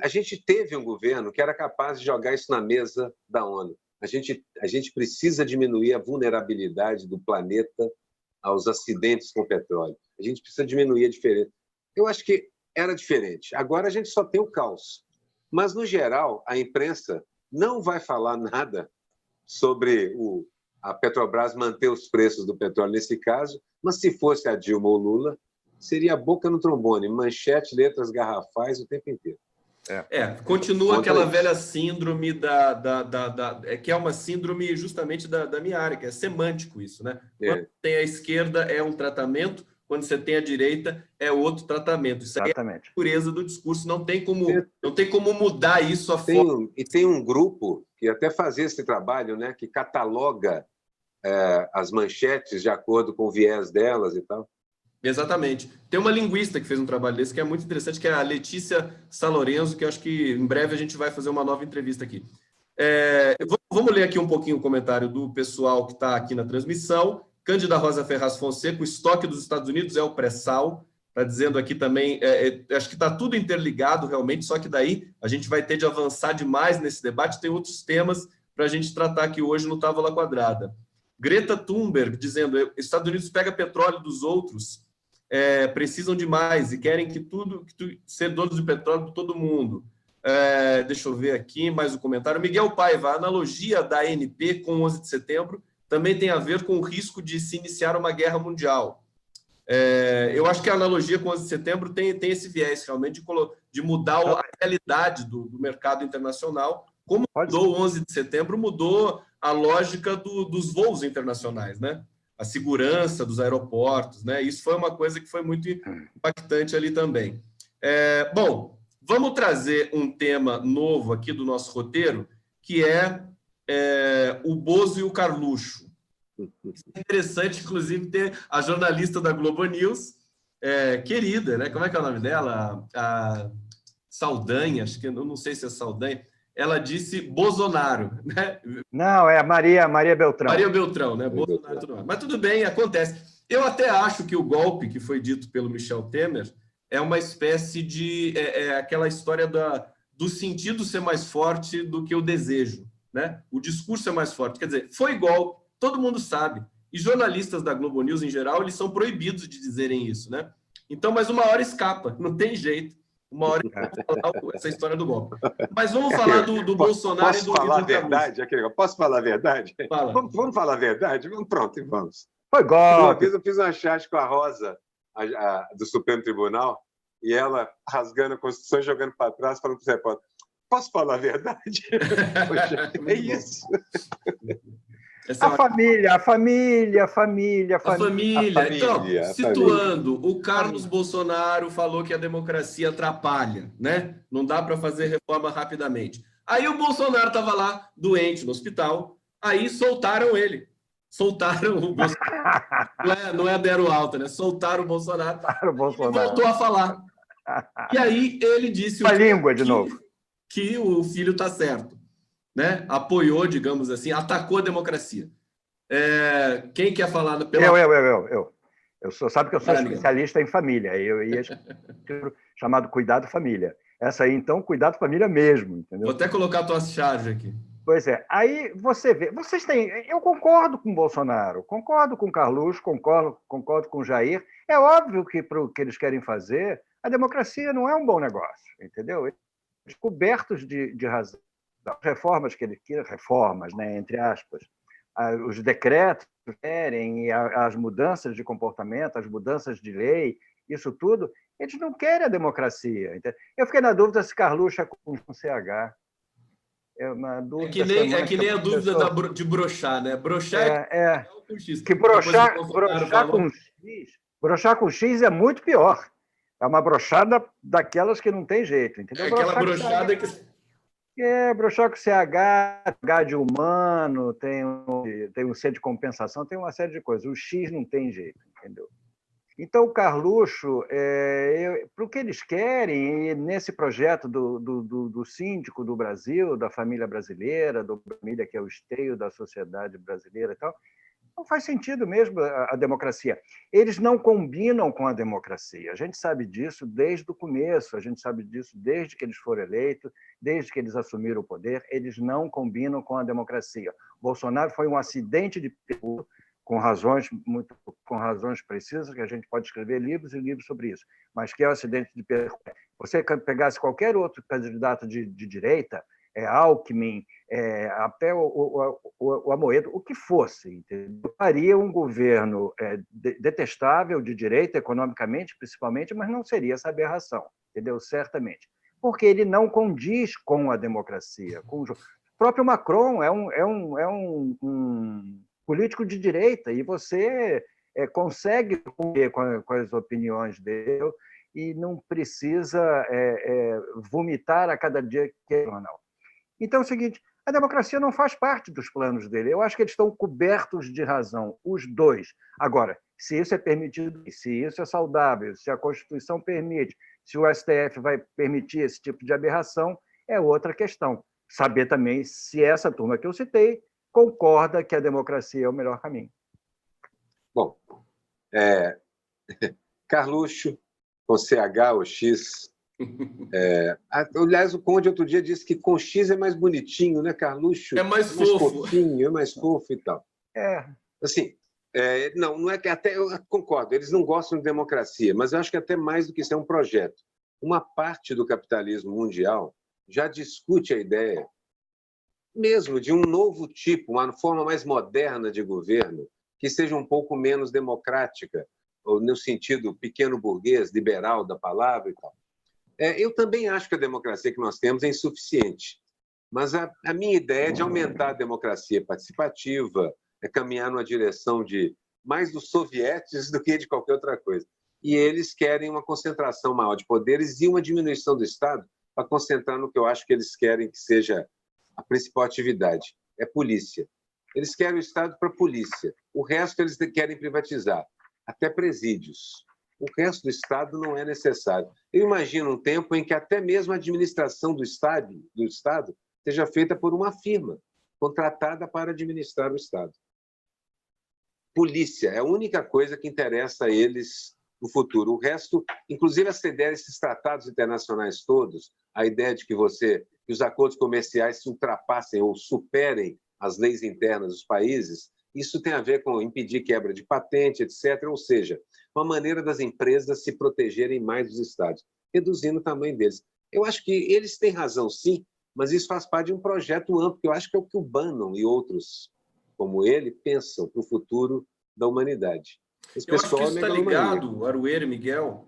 A gente teve um governo que era capaz de jogar isso na mesa da ONU. A gente precisa diminuir a vulnerabilidade do planeta aos acidentes com petróleo. A gente precisa diminuir a diferença. Eu acho que era diferente. Agora a gente só tem o caos. Mas, no geral, a imprensa não vai falar nada sobre a Petrobras manter os preços do petróleo nesse caso, mas se fosse a Dilma ou Lula, seria boca no trombone, manchete, letras garrafais o tempo inteiro. Continua aquela velha síndrome que é uma síndrome justamente da minha área, que é semântico isso, né? Quando tem a esquerda é um tratamento, quando você tem a direita é outro tratamento. Isso aí é a pureza do discurso, não tem como mudar isso E tem um grupo que até fazia esse trabalho, né, que cataloga as manchetes de acordo com o viés delas e tal. Exatamente. Tem uma linguista que fez um trabalho desse que é muito interessante, que é a Letícia Salorenzo, que eu acho que em breve a gente vai fazer uma nova entrevista aqui. Vamos ler aqui um pouquinho o comentário do pessoal que está aqui na transmissão. Cândida Rosa Ferraz Fonseca, o estoque dos Estados Unidos é o pré-sal. Está dizendo aqui também, acho que está tudo interligado realmente, só que daí a gente vai ter de avançar demais nesse debate. Tem outros temas para a gente tratar aqui hoje no Távola Quadrada. Greta Thunberg dizendo, Estados Unidos pega petróleo dos outros, precisam de mais e querem ser donos de petróleo de todo mundo. Deixa eu ver aqui mais um comentário. Miguel Paiva, a analogia da ANP com o 11 de setembro também tem a ver com o risco de se iniciar uma guerra mundial. Eu acho que a analogia com o 11 de setembro tem esse viés realmente de mudar a realidade do mercado internacional. Como mudou o 11 de setembro, mudou a lógica dos voos internacionais, né? A segurança dos aeroportos, né? Isso foi uma coisa que foi muito impactante ali também. Bom, vamos trazer um tema novo aqui do nosso roteiro, que é o Bozo e o Carluxo. É interessante, inclusive, ter a jornalista da Globo News, querida, né? Como é que é o nome dela? A Saldanha, acho que eu não sei se é Saldanha. Ela disse Bolsonaro, né? Não, é a Maria Beltrão. Maria Beltrão, né? Bolsonaro, tudo mais. Mas tudo bem, acontece. Eu até acho que o golpe que foi dito pelo Michel Temer é uma espécie de... aquela história do sentido ser mais forte do que o desejo, né? O discurso é mais forte. Quer dizer, foi golpe, todo mundo sabe. E jornalistas da Globo News, em geral, eles são proibidos de dizerem isso, né? Então, mas uma hora escapa, não tem jeito. Uma hora falar essa história do golpe. Mas vamos falar do Bolsonaro e do Carluxo. Posso falar a verdade? Fala. Vamos falar a verdade? Pronto, vamos. Foi golpe. Uma vez eu fiz uma chat com a Rosa, do Supremo Tribunal, e ela rasgando a Constituição, jogando para trás, falando para o repórter, Posso falar a verdade? Poxa, é isso. A família. Então, situando, o Carlos Bolsonaro falou que a democracia atrapalha, né? Não dá para fazer reforma rapidamente. Aí o Bolsonaro estava lá, doente, no hospital, aí soltaram ele. Soltaram o Bolsonaro. Não é deram alta, né? Soltaram o Bolsonaro. E ele voltou a falar. E aí ele disse a língua de novo. Que o filho está certo, né? Apoiou, digamos assim, atacou a democracia. Quem quer falar? Sabe que eu sou especialista em família. Eu ia chamado Cuidado Família. Essa aí, então, Cuidado Família mesmo, entendeu? Vou até colocar a tua charge aqui. Pois é. Aí você vê... Eu concordo com o Bolsonaro, concordo com o Carluxo, concordo com o Jair. É óbvio que para o que eles querem fazer, a democracia não é um bom negócio, entendeu? Eles cobertos de razão. As reformas que eles querem, reformas, né, entre aspas, os decretos que querem, as mudanças de comportamento, as mudanças de lei, isso tudo, eles não querem a democracia. Entendeu? Eu fiquei na dúvida se Carluxo é com CH. É que nem a dúvida de broxar, né? Broxar com X. Que broxar com X é muito pior. É uma broxada daquelas que não tem jeito, entendeu? Aquela broxada que... broxar com CH, H de humano, tem um C de compensação, tem uma série de coisas. O X não tem jeito, entendeu? Então, o Carluxo, para o que eles querem, nesse projeto do síndico do Brasil, da família brasileira, da família que é o esteio da sociedade brasileira e tal, não faz sentido mesmo a democracia. Eles não combinam com a democracia. A gente sabe disso desde o começo, a gente sabe disso desde que eles foram eleitos, desde que eles assumiram o poder, eles não combinam com a democracia. Bolsonaro foi um acidente de percurso, com razões precisas, que a gente pode escrever livros e livros sobre isso, mas que é um acidente de percurso. Você pegasse qualquer outro candidato de direita, Alckmin, até o Amoedo, o que fosse, entendeu? Faria um governo detestável de direita, economicamente, principalmente, mas não seria essa aberração, entendeu? Certamente. Porque ele não condiz com a democracia. O próprio Macron é um político de direita, e você consegue conviver com as opiniões dele e não precisa vomitar a cada dia que é jornal. Então é o seguinte, a democracia não faz parte dos planos dele. Eu acho que eles estão cobertos de razão, os dois. Agora, se isso é permitido, se isso é saudável, se a Constituição permite, se o STF vai permitir esse tipo de aberração, é outra questão. Saber também se essa turma que eu citei concorda que a democracia é o melhor caminho. Bom, Carluxo, com CH ou X. Aliás, o Conde outro dia disse que com X é mais bonitinho, né, Carluxo? É mais fofo. Fofinho, é mais fofo e tal. Assim, não é que até eu concordo, eles não gostam de democracia, mas eu acho que até mais do que isso é um projeto. Uma parte do capitalismo mundial já discute a ideia mesmo de um novo tipo, uma forma mais moderna de governo, que seja um pouco menos democrática, ou no sentido pequeno burguês, liberal da palavra e tal. Eu também acho que a democracia que nós temos é insuficiente, mas a minha ideia é de aumentar a democracia participativa, caminhar numa direção de mais dos sovietes do que de qualquer outra coisa. E eles querem uma concentração maior de poderes e uma diminuição do Estado para concentrar no que eu acho que eles querem que seja a principal atividade, é polícia. Eles querem o Estado para polícia. O resto eles querem privatizar, até presídios. O resto do Estado não é necessário. Eu imagino um tempo em que até mesmo a administração do Estado seja feita por uma firma contratada para administrar o Estado. Polícia é a única coisa que interessa a eles no futuro. O resto, inclusive essa ideia desses tratados internacionais todos, a ideia de que os acordos comerciais se ultrapassem ou superem as leis internas dos países, isso tem a ver com impedir quebra de patente, etc. Ou seja, uma maneira das empresas se protegerem mais dos Estados, reduzindo o tamanho deles. Eu acho que eles têm razão, sim, mas isso faz parte de um projeto amplo, que eu acho que é o que o Bannon e outros como ele pensam para o futuro da humanidade. Eu acho que isso está ligado, Aroeira e Miguel,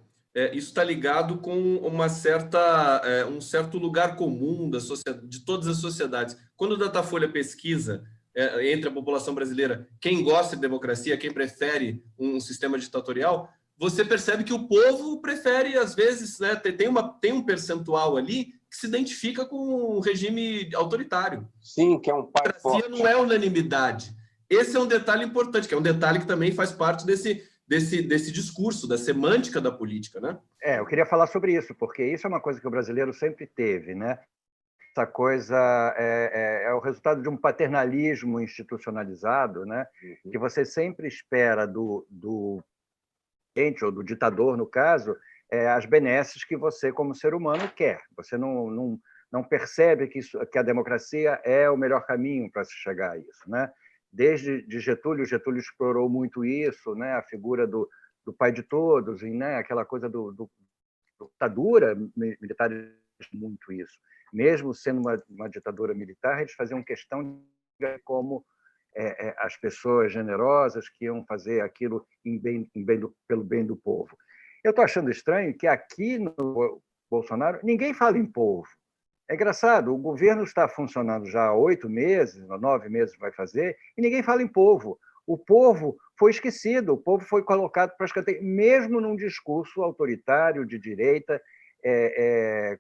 isso está ligado com um certo lugar comum de todas as sociedades. Quando o Datafolha pesquisa entre a população brasileira quem gosta de democracia, quem prefere um sistema ditatorial, você percebe que o povo prefere, às vezes, né, tem um percentual ali que se identifica com um regime autoritário. Sim, que é um pai forte. A democracia não é unanimidade. Esse é um detalhe importante, que é um detalhe que também faz parte desse discurso, da semântica da política, né? Eu queria falar sobre isso, porque isso é uma coisa que o brasileiro sempre teve, né? Essa coisa é o resultado de um paternalismo institucionalizado, né? Que você sempre espera do ou do ditador, no caso, as benesses que você, como ser humano, quer. Você não percebe que a democracia é o melhor caminho para se chegar a isso, né? Desde Getúlio explorou muito isso, né? A figura do pai de todos, e, né? Aquela coisa do ditadura militar, muito isso. Mesmo sendo uma ditadura militar, eles faziam questão de como as pessoas generosas que iam fazer aquilo pelo bem do povo. Eu estou achando estranho que aqui no Bolsonaro ninguém fala em povo. É engraçado, o governo está funcionando já há 8 meses, 9 meses vai fazer, e ninguém fala em povo. O povo foi esquecido, o povo foi colocado para escanteio, mesmo num discurso autoritário de direita,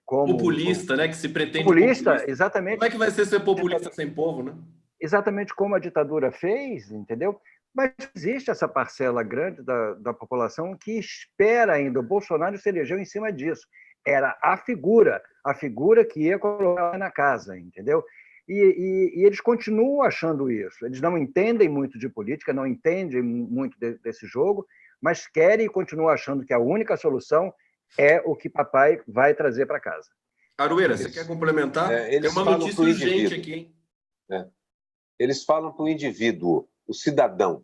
como populista, né? Que se pretende populista, exatamente. Como é que vai ser populista sem povo, né? Exatamente como a ditadura fez, entendeu? Mas existe essa parcela grande da população que espera ainda. O Bolsonaro se elegeu em cima disso. Era a figura que ia colocar na casa, entendeu? E eles continuam achando isso. Eles não entendem muito de política, não entendem muito desse jogo, mas querem e continuam achando que a única solução é o que papai vai trazer para casa. Aroeira, você quer complementar? Tem uma notícia urgente aqui, hein? Eles falam para o indivíduo, o cidadão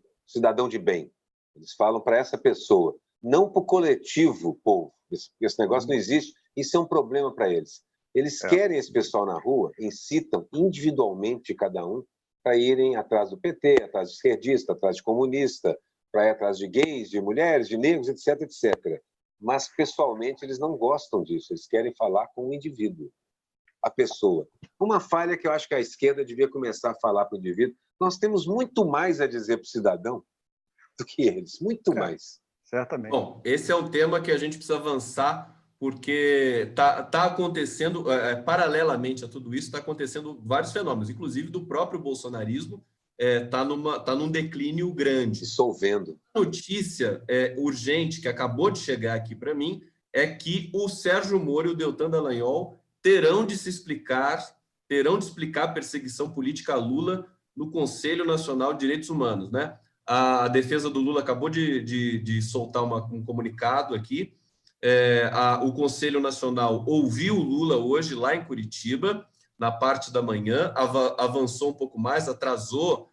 de bem. Eles falam para essa pessoa, não para o coletivo povo. Esse negócio não existe, isso é um problema para eles. Eles querem esse pessoal na rua, incitam individualmente cada um para irem atrás do PT, atrás de esquerdista, atrás de comunista, para ir atrás de gays, de mulheres, de negros, etc, etc. Mas, pessoalmente, eles não gostam disso. Eles querem falar com o indivíduo, a pessoa. Uma falha que eu acho que a esquerda devia começar a falar para o indivíduo. Nós temos muito mais a dizer para o cidadão do que eles, muito mais. Certamente. Bom, esse é um tema que a gente precisa avançar, porque tá acontecendo, paralelamente a tudo isso, está acontecendo vários fenômenos, inclusive do próprio bolsonarismo, tá num declínio grande. Dissolvendo. A notícia urgente que acabou de chegar aqui para mim é que o Sérgio Moro e o Deltan Dallagnol terão de explicar a perseguição política a Lula no Conselho Nacional de Direitos Humanos, né? A defesa do Lula acabou de soltar um comunicado aqui. O Conselho Nacional ouviu o Lula hoje lá em Curitiba, na parte da manhã, avançou um pouco mais, atrasou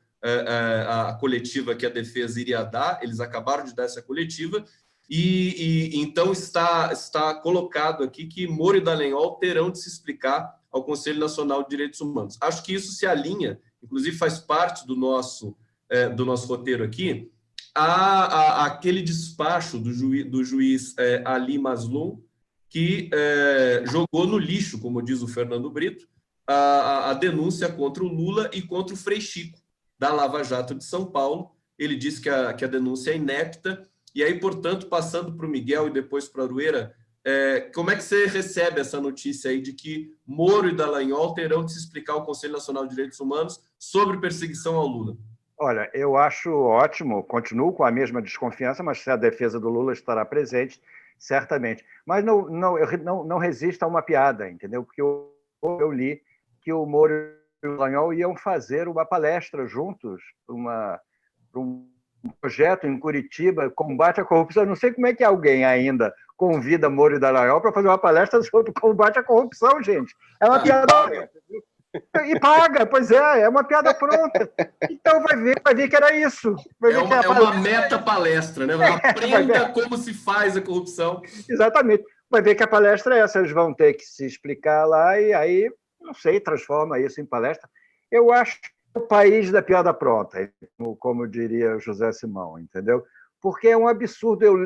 a coletiva que a defesa iria dar, eles acabaram de dar essa coletiva, e então está colocado aqui que Moro e Dallagnol terão de se explicar ao Conselho Nacional de Direitos Humanos. Acho que isso se alinha, inclusive faz parte do nosso roteiro aqui, aquele despacho do juiz Ali Mazloum, que jogou no lixo, como diz o Fernando Brito, a denúncia contra o Lula e contra o Frei Chico, da Lava Jato de São Paulo. Ele disse que a denúncia é inepta, e aí, portanto, passando para o Miguel e depois para a Aroeira, como é que você recebe essa notícia aí de que Moro e Dallagnol terão de se explicar ao Conselho Nacional de Direitos Humanos sobre perseguição ao Lula? Olha, eu acho ótimo, continuo com a mesma desconfiança, mas se a defesa do Lula estará presente, certamente. Mas não resista a uma piada, entendeu? Porque eu li que o Moro e o Dallagnol iam fazer uma palestra juntos para um projeto em Curitiba, combate à corrupção. Eu não sei como é que alguém ainda convida Moro e Dallagnol para fazer uma palestra sobre combate à corrupção, gente. É uma piada. E paga, pois é uma piada pronta. Então vai ver que era isso. Uma meta-palestra, né? Aprenda como se faz a corrupção. Exatamente. Vai ver que a palestra é essa, eles vão ter que se explicar lá e aí, não sei, transforma isso em palestra. Eu acho que é o país da piada pronta, como diria José Simão, entendeu? porque é um absurdo eu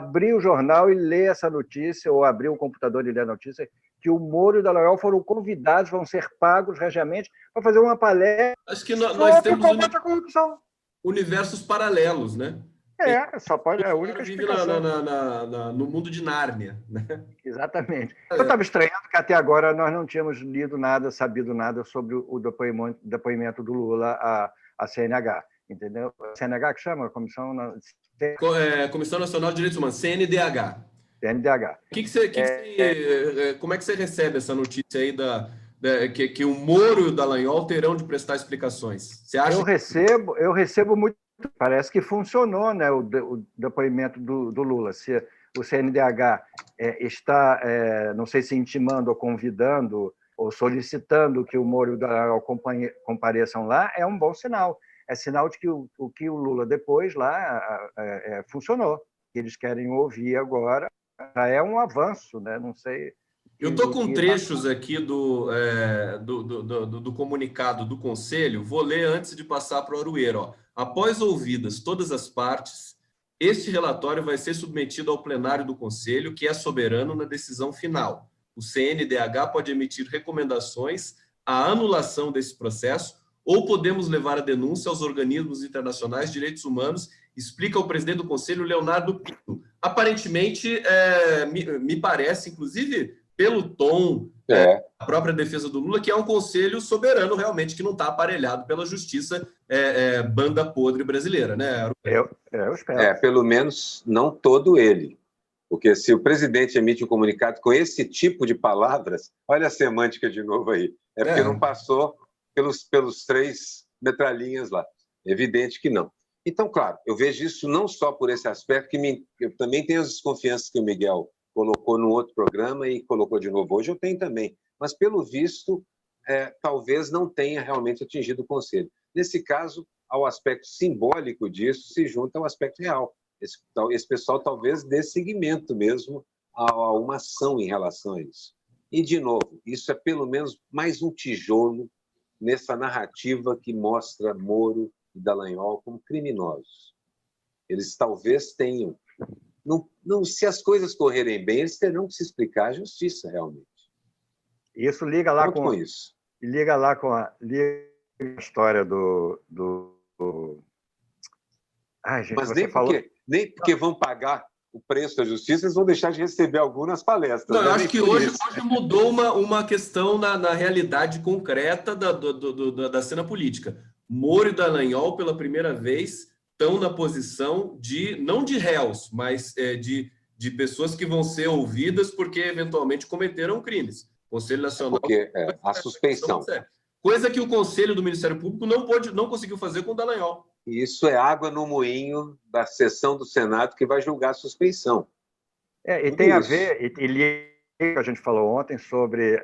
abrir o jornal e ler essa notícia, ou abrir o computador e ler a notícia, que o Moro e o Dallagnol foram convidados, vão ser pagos regiamente para fazer uma palestra. Acho que nós temos combate à corrupção. Universos paralelos, né? Só pode, é a única explicação. No mundo de Nárnia, né? Exatamente. Eu estava estranhando que até agora nós não tínhamos lido nada, sabido nada sobre o depoimento do Lula à CNH, entendeu? A CNH que chama? Comissão Nacional de Direitos Humanos, CNDH. CNDH. Como é que você recebe essa notícia aí que o Moro e o Dallagnol terão de prestar explicações? Você acha? Eu recebo muito. Parece que funcionou, né, o depoimento do Lula. Se o CNDH está, não sei se intimando ou convidando ou solicitando que o Moro e o Dallagnol compareçam lá, é um bom sinal. É sinal de que o Lula depois lá funcionou. Eles querem ouvir agora. É um avanço, né? Não sei. Eu estou com trechos aqui do comunicado do Conselho. Vou ler antes de passar para o Arueiro. Após ouvidas todas as partes, este relatório vai ser submetido ao plenário do Conselho, que é soberano na decisão final. O CNDH pode emitir recomendações à anulação desse processo ou podemos levar a denúncia aos organismos internacionais de direitos humanos, explica o presidente do Conselho, Leonardo Pinto. Aparentemente, me parece, inclusive pelo tom da própria defesa do Lula, que é um conselho soberano realmente, que não está aparelhado pela justiça banda podre brasileira, né? Eu espero. Pelo menos não todo ele. Porque se o presidente emite um comunicado com esse tipo de palavras, olha a semântica de novo aí, porque não passou pelos 3 metralhinhas lá. Evidente que não. Então, claro, eu vejo isso não só por esse aspecto, eu também tenho as desconfianças que o Miguel colocou no outro programa e colocou de novo hoje, eu tenho também. Mas, pelo visto, talvez não tenha realmente atingido o Conselho. Nesse caso, ao aspecto simbólico disso, se junta ao aspecto real. Esse pessoal talvez dê seguimento mesmo a uma ação em relação a isso. E, de novo, isso é pelo menos mais um tijolo nessa narrativa que mostra Moro e Dallagnol como criminosos. Eles talvez tenham... Não, se as coisas correrem bem, eles terão que se explicar à justiça, realmente. Isso liga lá com isso. Liga lá com a história do... Ai, gente, mas nem porque vão pagar o preço da justiça, eles vão deixar de receber algumas palestras. Não, eu acho que hoje mudou uma questão na realidade concreta da cena política. Moro e Dallagnol, pela primeira vez, estão na posição não de réus, mas de pessoas que vão ser ouvidas porque eventualmente cometeram crimes. O Conselho Nacional... Porque a suspeição. Coisa que o Conselho do Ministério Público não conseguiu fazer com o Dallagnol. Isso é água no moinho da sessão do Senado que vai julgar a suspeição. E tem a ver, que a gente falou ontem sobre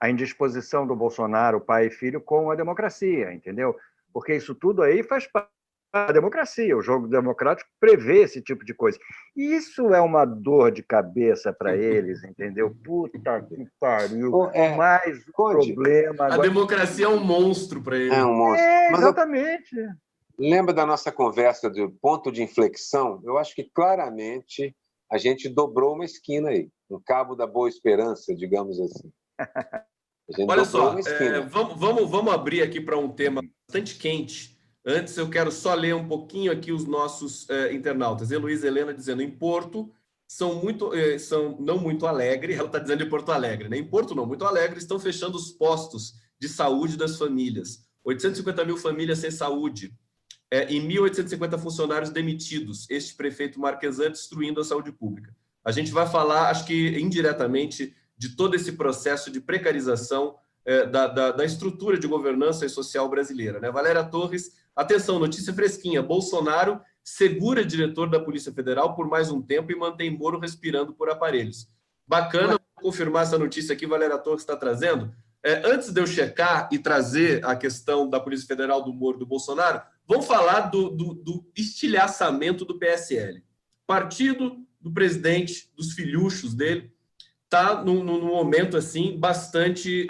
a indisposição do Bolsonaro, pai e filho, com a democracia, entendeu? Porque isso tudo aí faz parte da democracia. O jogo democrático prevê esse tipo de coisa. E isso é uma dor de cabeça para eles, entendeu? Puta que pariu. Mais um problema. A democracia é um monstro para eles. É um monstro. Exatamente. Lembra da nossa conversa do ponto de inflexão? Eu acho que claramente a gente dobrou uma esquina aí, um cabo da boa esperança, digamos assim. Olha só, vamos abrir aqui para um tema bastante quente. Antes, eu quero só ler um pouquinho aqui os nossos internautas. Heloísa Helena dizendo, em Porto, são não muito alegre, ela está dizendo em Porto Alegre, né? Em Porto não, muito alegre, estão fechando os postos de saúde das famílias. 850 mil famílias sem saúde. E 1.850 funcionários demitidos. Este prefeito Marquesan destruindo a saúde pública. A gente vai falar, acho que indiretamente, de todo esse processo de precarização da estrutura de governança e social brasileira, né? Valéria Torres, atenção, notícia fresquinha. Bolsonaro segura diretor da Polícia Federal por mais um tempo e mantém Moro respirando por aparelhos. Bacana confirmar essa notícia aqui, Valéria Torres está trazendo. Antes de eu checar e trazer a questão da Polícia Federal, do Moro, do Bolsonaro, vamos falar do estilhaçamento do PSL. Partido do presidente, dos filhuchos dele, está num momento assim bastante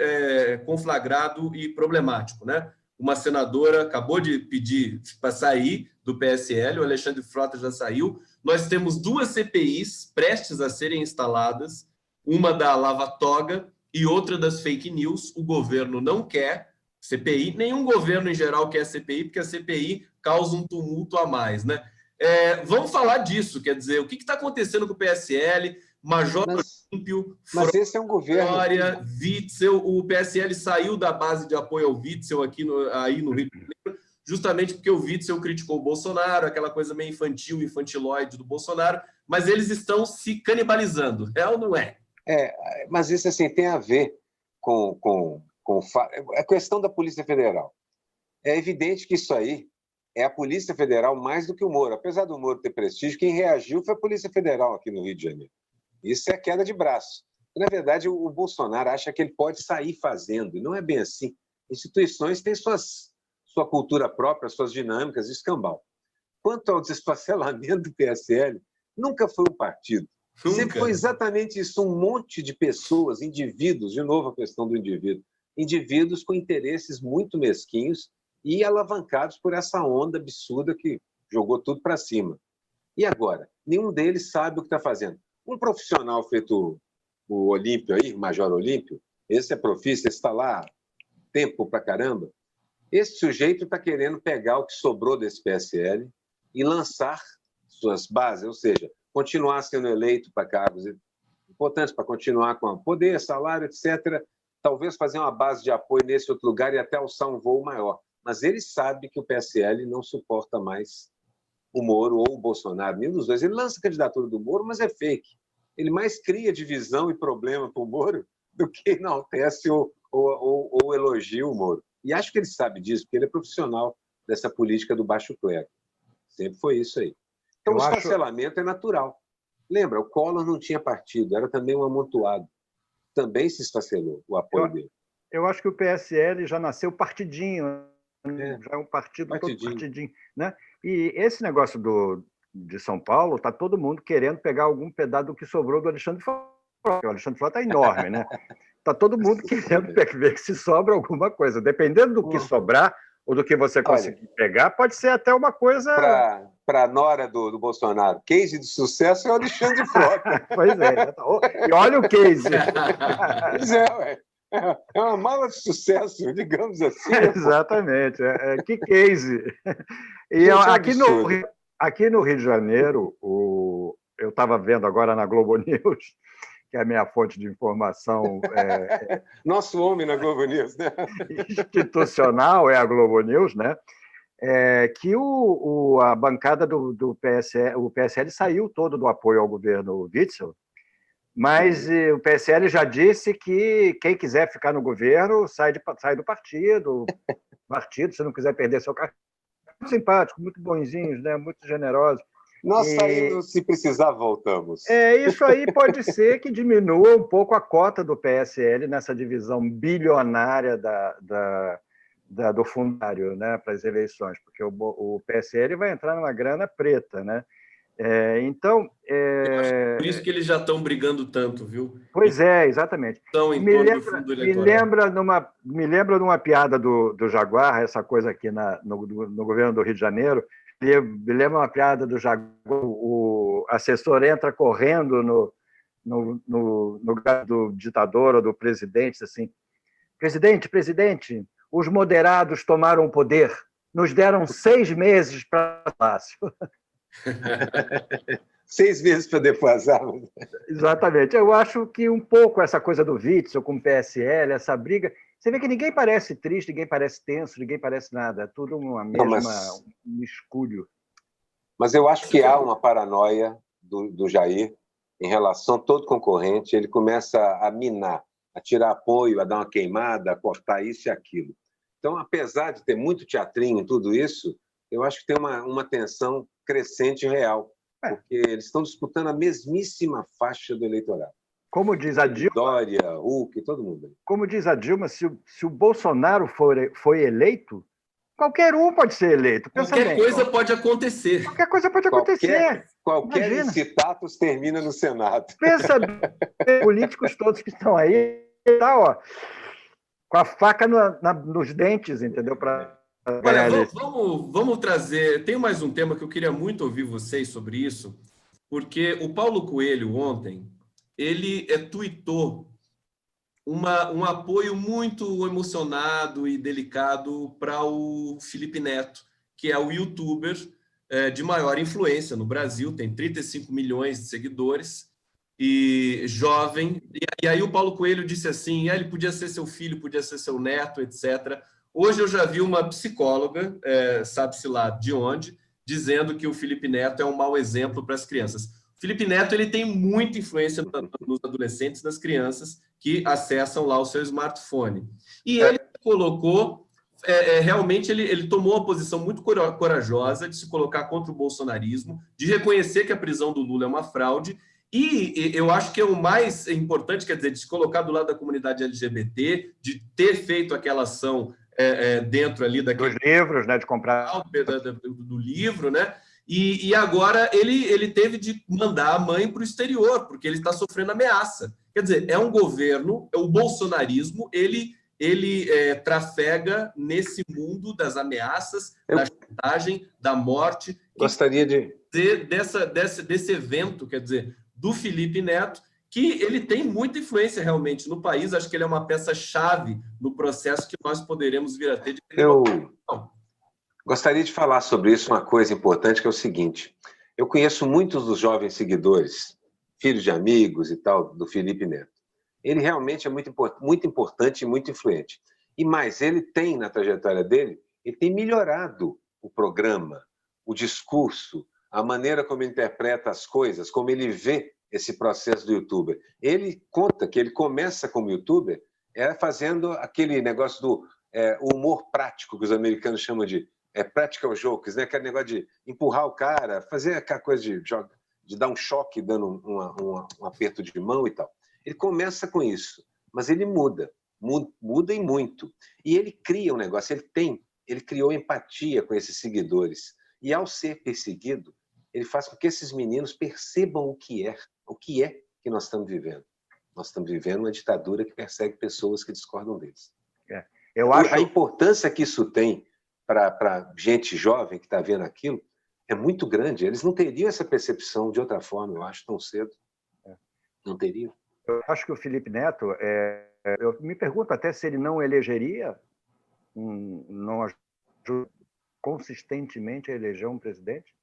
conflagrado e problemático, né? uma senadora acabou de pedir para sair do PSL, o Alexandre Frota já saiu. Nós temos 2 CPIs prestes a serem instaladas, uma da Lava Toga e outra das fake news. O governo não quer CPI, nenhum governo em geral quer CPI, porque a CPI causa um tumulto a mais, né? Vamos falar disso, quer dizer, o que está acontecendo com o PSL, Major Olímpio, mas esse é um governo... Glória, Witzel, o PSL saiu da base de apoio ao Witzel aqui aí no Rio de Janeiro, justamente porque o Witzel criticou o Bolsonaro, aquela coisa meio infantil, infantilóide do Bolsonaro, mas eles estão se canibalizando, é ou não é? Mas isso assim, tem a ver com a questão da Polícia Federal. É evidente que isso aí é a Polícia Federal mais do que o Moro. Apesar do Moro ter prestígio, quem reagiu foi a Polícia Federal aqui no Rio de Janeiro. Isso é queda de braço. Na verdade, o Bolsonaro acha que ele pode sair fazendo, e não é bem assim. Instituições têm sua cultura própria, suas dinâmicas, escambau. Quanto ao desfacelamento do PSL, nunca foi um partido. Sempre foi exatamente isso, um monte de pessoas, indivíduos, de novo a questão do indivíduo, indivíduos com interesses muito mesquinhos e alavancados por essa onda absurda que jogou tudo para cima. E agora? Nenhum deles sabe o que está fazendo. Um profissional feito o Olímpio aí, o Major Olímpio, esse é profissa, está lá tempo para caramba, esse sujeito está querendo pegar o que sobrou desse PSL e lançar suas bases, ou seja, continuar sendo eleito para cargos importantes, para continuar com poder, salário, etc., talvez fazer uma base de apoio nesse outro lugar e até alçar um voo maior. Mas ele sabe que o PSL não suporta mais o Moro ou o Bolsonaro, nenhum dos dois. Ele lança a candidatura do Moro, mas é fake. Ele mais cria divisão e problema para o Moro do que enaltece ou elogia o Moro. E acho que ele sabe disso, porque ele é profissional dessa política do baixo clero. Sempre foi isso aí. Então, o esfacelamento é natural. Lembra, o Collor não tinha partido, era também um amontoado. Também se esfacelou o apoio dele. Eu acho que o PSL já nasceu partidinho, já é um partido todo partidinho. Né? E esse negócio de São Paulo, está todo mundo querendo pegar algum pedaço do que sobrou do Alexandre Frota. O Alexandre Frota é enorme, né? Está todo mundo querendo ver se sobra alguma coisa. Dependendo do que sobrar, ou do que você conseguir pegar, pode ser até uma coisa... Para a nora do Bolsonaro, case de sucesso é o Alexandre Frota. Pois é. E olha o case. Pois é. É uma mala de sucesso, digamos assim. Exatamente. Que case. E aqui no Rio de Janeiro, eu estava vendo agora na Globo News, que é a minha fonte de informação... Nosso homem na Globo News, né? Institucional é a Globo News, né? Que a bancada do PSL, o PSL saiu todo do apoio ao governo Witzel, mas o PSL já disse que quem quiser ficar no governo sai do partido, se não quiser perder seu cargo. Muito simpático, muito bonzinhos, né? Muito generosos. Nós saímos, se precisar, voltamos. Isso aí pode ser que diminua um pouco a cota do PSL nessa divisão bilionária do fundário, né, para as eleições, porque o PSL vai entrar numa grana preta, né? Então... Por isso que eles já estão brigando tanto, viu? Pois é, exatamente. Estão em torno do fundo eleitoral. Me lembra de uma piada do Jaguar, essa coisa aqui no governo do Rio de Janeiro. Me lembra uma piada do Jaguar, o assessor entra correndo no lugar do ditador ou do presidente, assim, presidente, os moderados tomaram o poder, nos deram 6 meses para o palácio. 6 meses para defasar. Exatamente. Eu acho que um pouco essa coisa do Witzel com o PSL, essa briga... Você vê que ninguém parece triste, ninguém parece tenso, ninguém parece nada. É tudo um esculho. Mas eu acho que há uma paranoia do Jair em relação a todo concorrente. Ele começa a minar, a tirar apoio, a dar uma queimada, a cortar isso e aquilo. Então, apesar de ter muito teatrinho em tudo isso, eu acho que tem uma tensão crescente e real, porque eles estão disputando a mesmíssima faixa do eleitorado. Como diz a Dilma, Dória, Huck, todo mundo. Como diz a Dilma, se o Bolsonaro foi eleito, qualquer um pode ser eleito. Qualquer coisa pode acontecer. Qualquer coisa pode acontecer. Qualquer licitatus termina no Senado. Pensa bem, políticos todos que estão aí, tá, ó. com a faca nos dentes, entendeu? Olha, vamos trazer... Tem mais um tema que eu queria muito ouvir vocês sobre isso, porque o Paulo Coelho, ontem, ele tuitou um apoio muito emocionado e delicado para o Felipe Neto, que é o youtuber de maior influência no Brasil, tem 35 milhões de seguidores, e jovem. E aí o Paulo Coelho disse assim, ele podia ser seu filho, podia ser seu neto, etc. Hoje eu já vi uma psicóloga, sabe-se lá de onde, dizendo que o Felipe Neto é um mau exemplo para as crianças. Felipe Neto ele tem muita influência nos adolescentes, nas crianças que acessam lá o seu smartphone. E ele colocou, realmente ele tomou uma posição muito corajosa de se colocar contra o bolsonarismo, de reconhecer que a prisão do Lula é uma fraude, e eu acho que é o mais importante, quer dizer, de se colocar do lado da comunidade LGBT, de ter feito aquela ação dentro ali daquele... Dos livros, né, de comprar... do livro, né? E agora ele teve de mandar a mãe para o exterior, porque ele está sofrendo ameaça. Quer dizer, é um governo, o bolsonarismo, ele trafega nesse mundo das ameaças, da chantagem, da morte. Gostaria desse evento, quer dizer, do Felipe Neto, que ele tem muita influência realmente no país. Acho que ele é uma peça-chave no processo que nós poderemos vir a ter de... Gostaria de falar sobre isso, uma coisa importante, que é o seguinte. Eu conheço muitos dos jovens seguidores, filhos de amigos e tal, do Felipe Neto. Ele realmente é muito importante e muito influente. E mais, ele tem, na trajetória dele, ele tem melhorado o programa, o discurso, a maneira como ele interpreta as coisas, como ele vê esse processo do youtuber. Ele conta que ele começa como youtuber fazendo aquele negócio do humor prático, que os americanos chamam de practical jokes, né? Aquele negócio de empurrar o cara, fazer aquela coisa de dar um choque, dando um aperto de mão e tal. Ele começa com isso, mas ele muda e muito. E ele cria um negócio, ele criou empatia com esses seguidores. E ao ser perseguido, ele faz com que esses meninos percebam o que é que nós estamos vivendo. Nós estamos vivendo uma ditadura que persegue pessoas que discordam deles. Eu acho... A importância que isso tem para gente jovem que está vendo aquilo é muito grande. Eles não teriam essa percepção de outra forma, eu acho, tão cedo. Não teriam. Eu acho que o Felipe Neto, eu me pergunto até se ele não elegeria, não ajuda consistentemente a eleger um presidente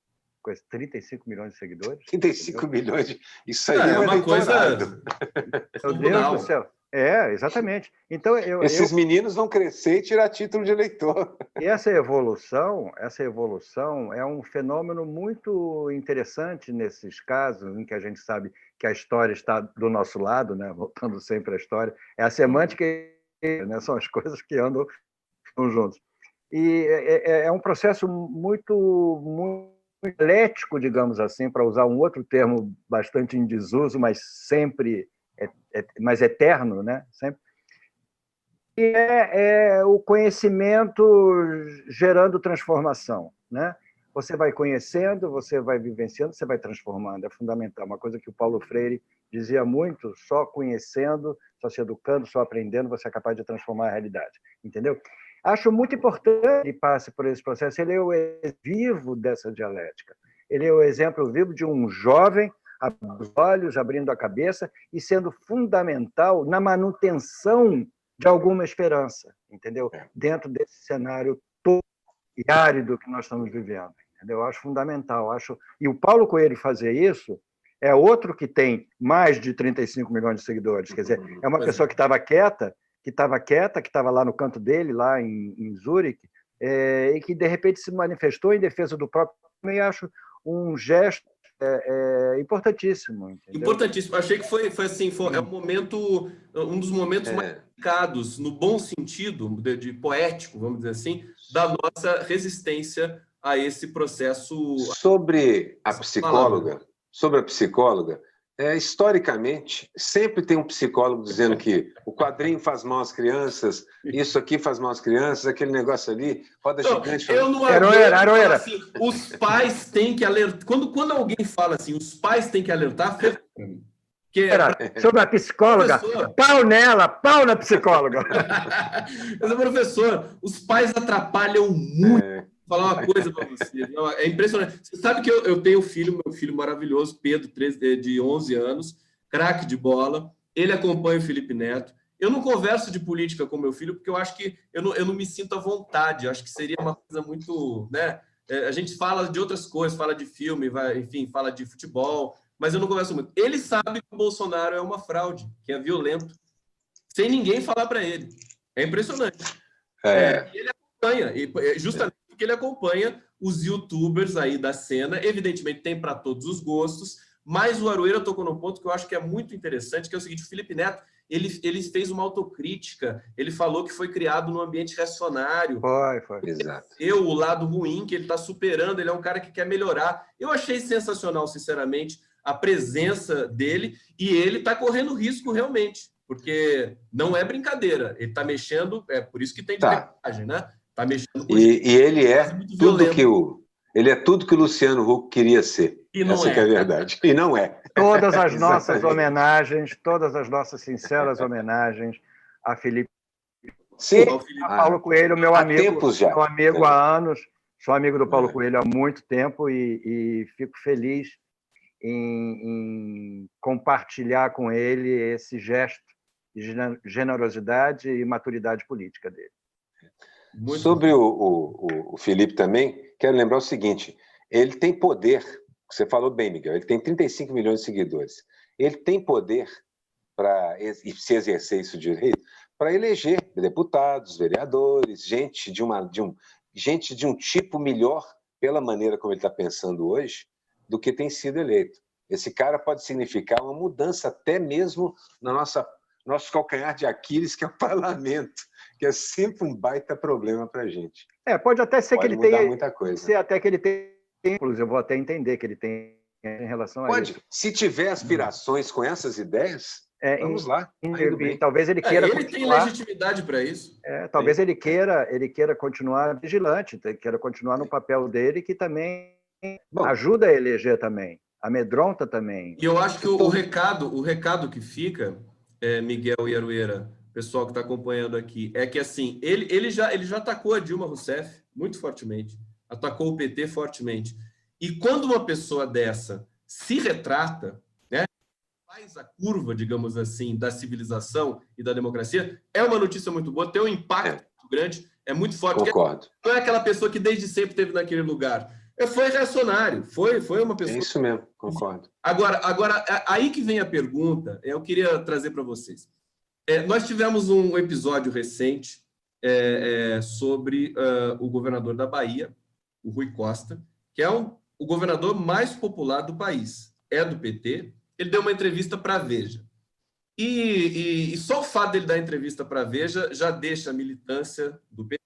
com esses 35 milhões de seguidores. 35 milhões, isso aí é uma coisa... Meu Deus do céu. Exatamente. Então, esses meninos vão crescer e tirar título de eleitor. E essa evolução é um fenômeno muito interessante nesses casos em que a gente sabe que a história está do nosso lado, né? Voltando sempre à história. É a semântica, né? São as coisas que andam juntos. E é um processo muito eclético, digamos assim, para usar um outro termo bastante em desuso, mas sempre... mais eterno, né? Sempre. E o conhecimento gerando transformação, né? Você vai conhecendo, você vai vivenciando, você vai transformando. É fundamental. Uma coisa que o Paulo Freire dizia muito: só conhecendo, só se educando, só aprendendo, você é capaz de transformar a realidade. Entendeu? Acho muito importante que ele passe por esse processo. Ele é o exemplo vivo dessa dialética. Ele é o exemplo vivo de um jovem abrindo os olhos, abrindo a cabeça e sendo fundamental na manutenção de alguma esperança, entendeu? Dentro desse cenário todo e árido que nós estamos vivendo, entendeu? Eu acho fundamental. E o Paulo Coelho fazer isso é outro que tem mais de 35 milhões de seguidores. Quer dizer, é uma pessoa que estava quieta, que estava lá no canto dele, lá em Zurique, e que, de repente, se manifestou em defesa do próprio. E acho um gesto importantíssimo. Entendeu? Importantíssimo. Achei que foi assim, um dos momentos mais delicados, no bom sentido, de poético, vamos dizer assim, da nossa resistência a esse processo. Sobre a psicóloga, historicamente, sempre tem um psicólogo dizendo que o quadrinho faz mal às crianças, isso aqui faz mal às crianças, aquele negócio ali, roda gigante... Eu não aguento, assim, os pais têm que alertar... Quando alguém fala assim, os pais têm que alertar, Que sobre a psicóloga, pau nela, pau na psicóloga. Mas, professor, os pais atrapalham muito. Vou falar uma coisa para você. É impressionante. Você sabe que eu tenho meu filho maravilhoso, Pedro, de 11 anos, craque de bola. Ele acompanha o Felipe Neto. Eu não converso de política com meu filho porque eu acho que eu não me sinto à vontade. Eu acho que seria uma coisa muito, né? A gente fala de outras coisas, fala de filme, enfim, fala de futebol, mas eu não converso muito. Ele sabe que o Bolsonaro é uma fraude, que é violento, sem ninguém falar para ele. É impressionante. Ele acompanha, justamente porque ele acompanha os youtubers aí da cena. Evidentemente tem para todos os gostos, mas o Aroeira tocou num ponto que eu acho que é muito interessante, que é o seguinte: o Felipe Neto, ele fez uma autocrítica, ele falou que foi criado num ambiente reacionário. Foi. Exato. O lado ruim que ele está superando, ele é um cara que quer melhorar. Eu achei sensacional, sinceramente, a presença dele, e ele está correndo risco realmente, porque não é brincadeira, ele está mexendo, é por isso que tem de né? Tá mexendo com e ele é tudo que o Luciano Huck queria ser. E não Essa que é a verdade. E não é. Todas as nossas homenagens, todas as nossas sinceras homenagens a Felipe. Sim, a Paulo Coelho, meu amigo, já. Meu amigo há anos. Sou amigo do Paulo Coelho há muito tempo e fico feliz em compartilhar com ele esse gesto de generosidade e maturidade política dele. Sobre o Felipe também, quero lembrar o seguinte: ele tem poder, você falou bem, Miguel, ele tem 35 milhões de seguidores. Ele tem poder para, se exercer isso direito, para eleger deputados, vereadores, gente de um tipo melhor, pela maneira como ele está pensando hoje, do que tem sido eleito. Esse cara pode significar uma mudança até mesmo no nosso calcanhar de Aquiles, que é o parlamento, que é sempre um baita problema para a gente. Pode até ser que ele tenha muita coisa. Ser até que ele tenha, inclusive, eu vou até entender que ele tem em relação a isso. Se tiver aspirações com essas ideias, vamos lá. Talvez ele queira continuar. Ele tem legitimidade para isso. Talvez ele queira continuar vigilante, queira continuar no papel dele, que também ajuda a eleger também, amedronta também. E eu acho que o recado que fica, Miguel e Aroeira, pessoal que está acompanhando aqui, é que assim, ele já atacou a Dilma Rousseff muito fortemente, atacou o PT fortemente. E quando uma pessoa dessa se retrata, né, faz a curva, digamos assim, da civilização e da democracia, é uma notícia muito boa, tem um impacto muito grande, é muito forte. Concordo. Não é aquela pessoa que desde sempre esteve naquele lugar. Foi reacionário, foi uma pessoa... É isso mesmo, concordo. Agora, aí que vem a pergunta, eu queria trazer para vocês. Nós tivemos um episódio recente sobre o governador da Bahia, o Rui Costa, que é o governador mais popular do país, é do PT. Ele deu uma entrevista para a Veja. E só o fato dele dar entrevista para a Veja já deixa a militância do PT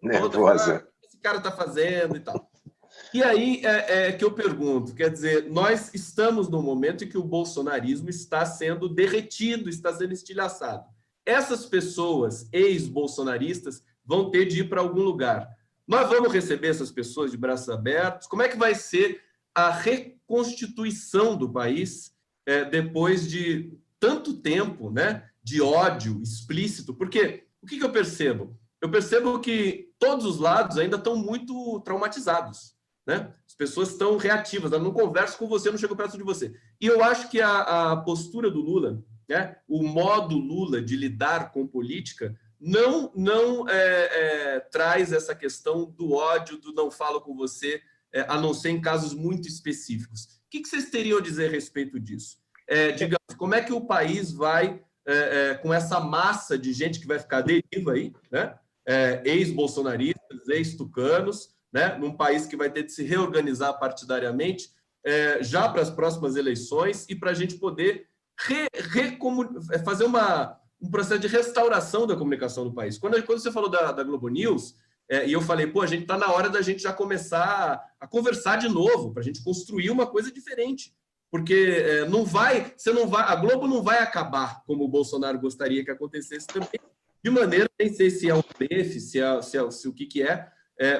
nervosa. Esse cara está fazendo e tal. E aí que eu pergunto, quer dizer, nós estamos num momento em que o bolsonarismo está sendo derretido, está sendo estilhaçado. Essas pessoas ex-bolsonaristas vão ter de ir para algum lugar. Nós vamos receber essas pessoas de braços abertos? Como é que vai ser a reconstituição do país depois de tanto tempo, né, de ódio explícito? Porque o que eu percebo? Eu percebo que todos os lados ainda estão muito traumatizados. Né? As pessoas estão reativas, elas não conversam com você, não chegam perto de você. E eu acho que a postura do Lula, né, o modo Lula de lidar com política, não traz essa questão do ódio, do não falo com você, a não ser em casos muito específicos. O que vocês teriam a dizer a respeito disso? Digamos, como é que o país vai, com essa massa de gente que vai ficar deriva aí, né? Ex-bolsonaristas, ex-tucanos, né, num país que vai ter de se reorganizar partidariamente já para as próximas eleições e para a gente poder fazer um processo de restauração da comunicação do país. Quando você falou da Globo News, e eu falei, a gente está na hora da gente já começar a conversar de novo, para a gente construir uma coisa diferente. Porque a Globo não vai acabar como o Bolsonaro gostaria que acontecesse também, de maneira, nem sei se é um blefe, se o que é,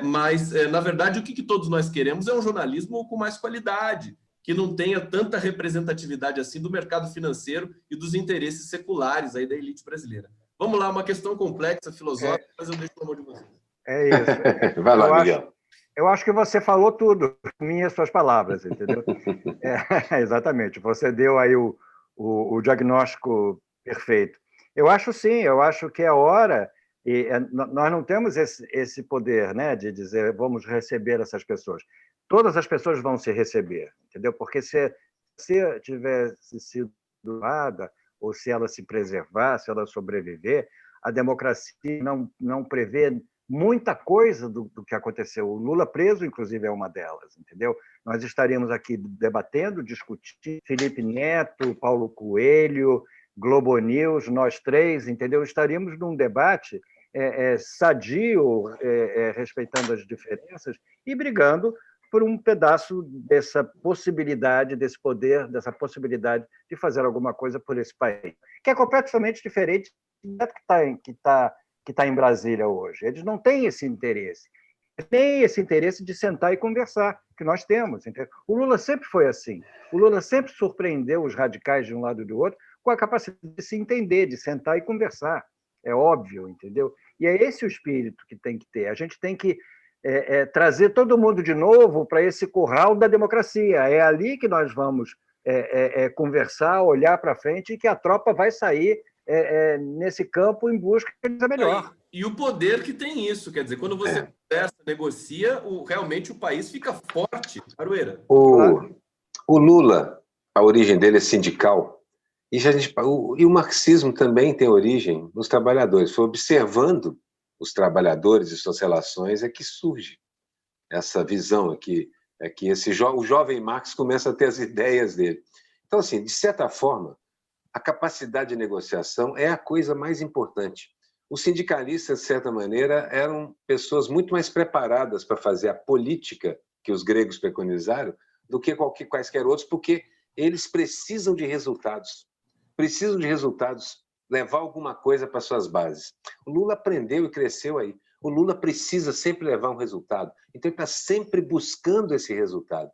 mas, na verdade, o que todos nós queremos é um jornalismo com mais qualidade, que não tenha tanta representatividade assim do mercado financeiro e dos interesses seculares aí da elite brasileira. Vamos lá, uma questão complexa, filosófica, mas eu deixo na mão de vocês. É isso. Vai lá, Miguel. Eu acho que você falou tudo, minhas suas palavras, entendeu? Exatamente. Você deu aí o diagnóstico perfeito. Eu acho sim, eu acho que é hora, e nós não temos esse poder, né, de dizer vamos receber essas pessoas. Todas as pessoas vão se receber, entendeu? Porque se tivesse sido doada, ou se ela se preservar, se ela sobreviver, a democracia não prevê muita coisa do que aconteceu. O Lula preso, inclusive, é uma delas, entendeu? Nós estaríamos aqui debatendo, discutindo, Felipe Neto, Paulo Coelho, Globo News, nós três, entendeu? Estaríamos num debate sadio, respeitando as diferenças e brigando por um pedaço dessa possibilidade, desse poder, dessa possibilidade de fazer alguma coisa por esse país, que é completamente diferente do que está em Brasília hoje. Eles não têm esse interesse. Nem esse interesse de sentar e conversar, que nós temos. Entendeu? O Lula sempre foi assim. O Lula sempre surpreendeu os radicais de um lado e do outro com a capacidade de se entender, de sentar e conversar. É óbvio, entendeu? E é esse o espírito que tem que ter. A gente tem que trazer todo mundo de novo para esse curral da democracia. É ali que nós vamos conversar, olhar para frente e que a tropa vai sair nesse campo em busca de ser melhor. E o poder que tem isso, quer dizer, quando você conversa, negocia, realmente o país fica forte, Aroeira. O Lula, a origem dele é sindical, e o marxismo também tem origem nos trabalhadores. Foi observando os trabalhadores e suas relações é que surge essa visão aqui, que o jovem Marx começa a ter as ideias dele. Então, assim, de certa forma, a capacidade de negociação é a coisa mais importante. Os sindicalistas, de certa maneira, eram pessoas muito mais preparadas para fazer a política que os gregos preconizaram do que quaisquer outros, porque eles precisam de resultados. Levar alguma coisa para suas bases. O Lula aprendeu e cresceu aí. O Lula precisa sempre levar um resultado. Então, ele está sempre buscando esse resultado.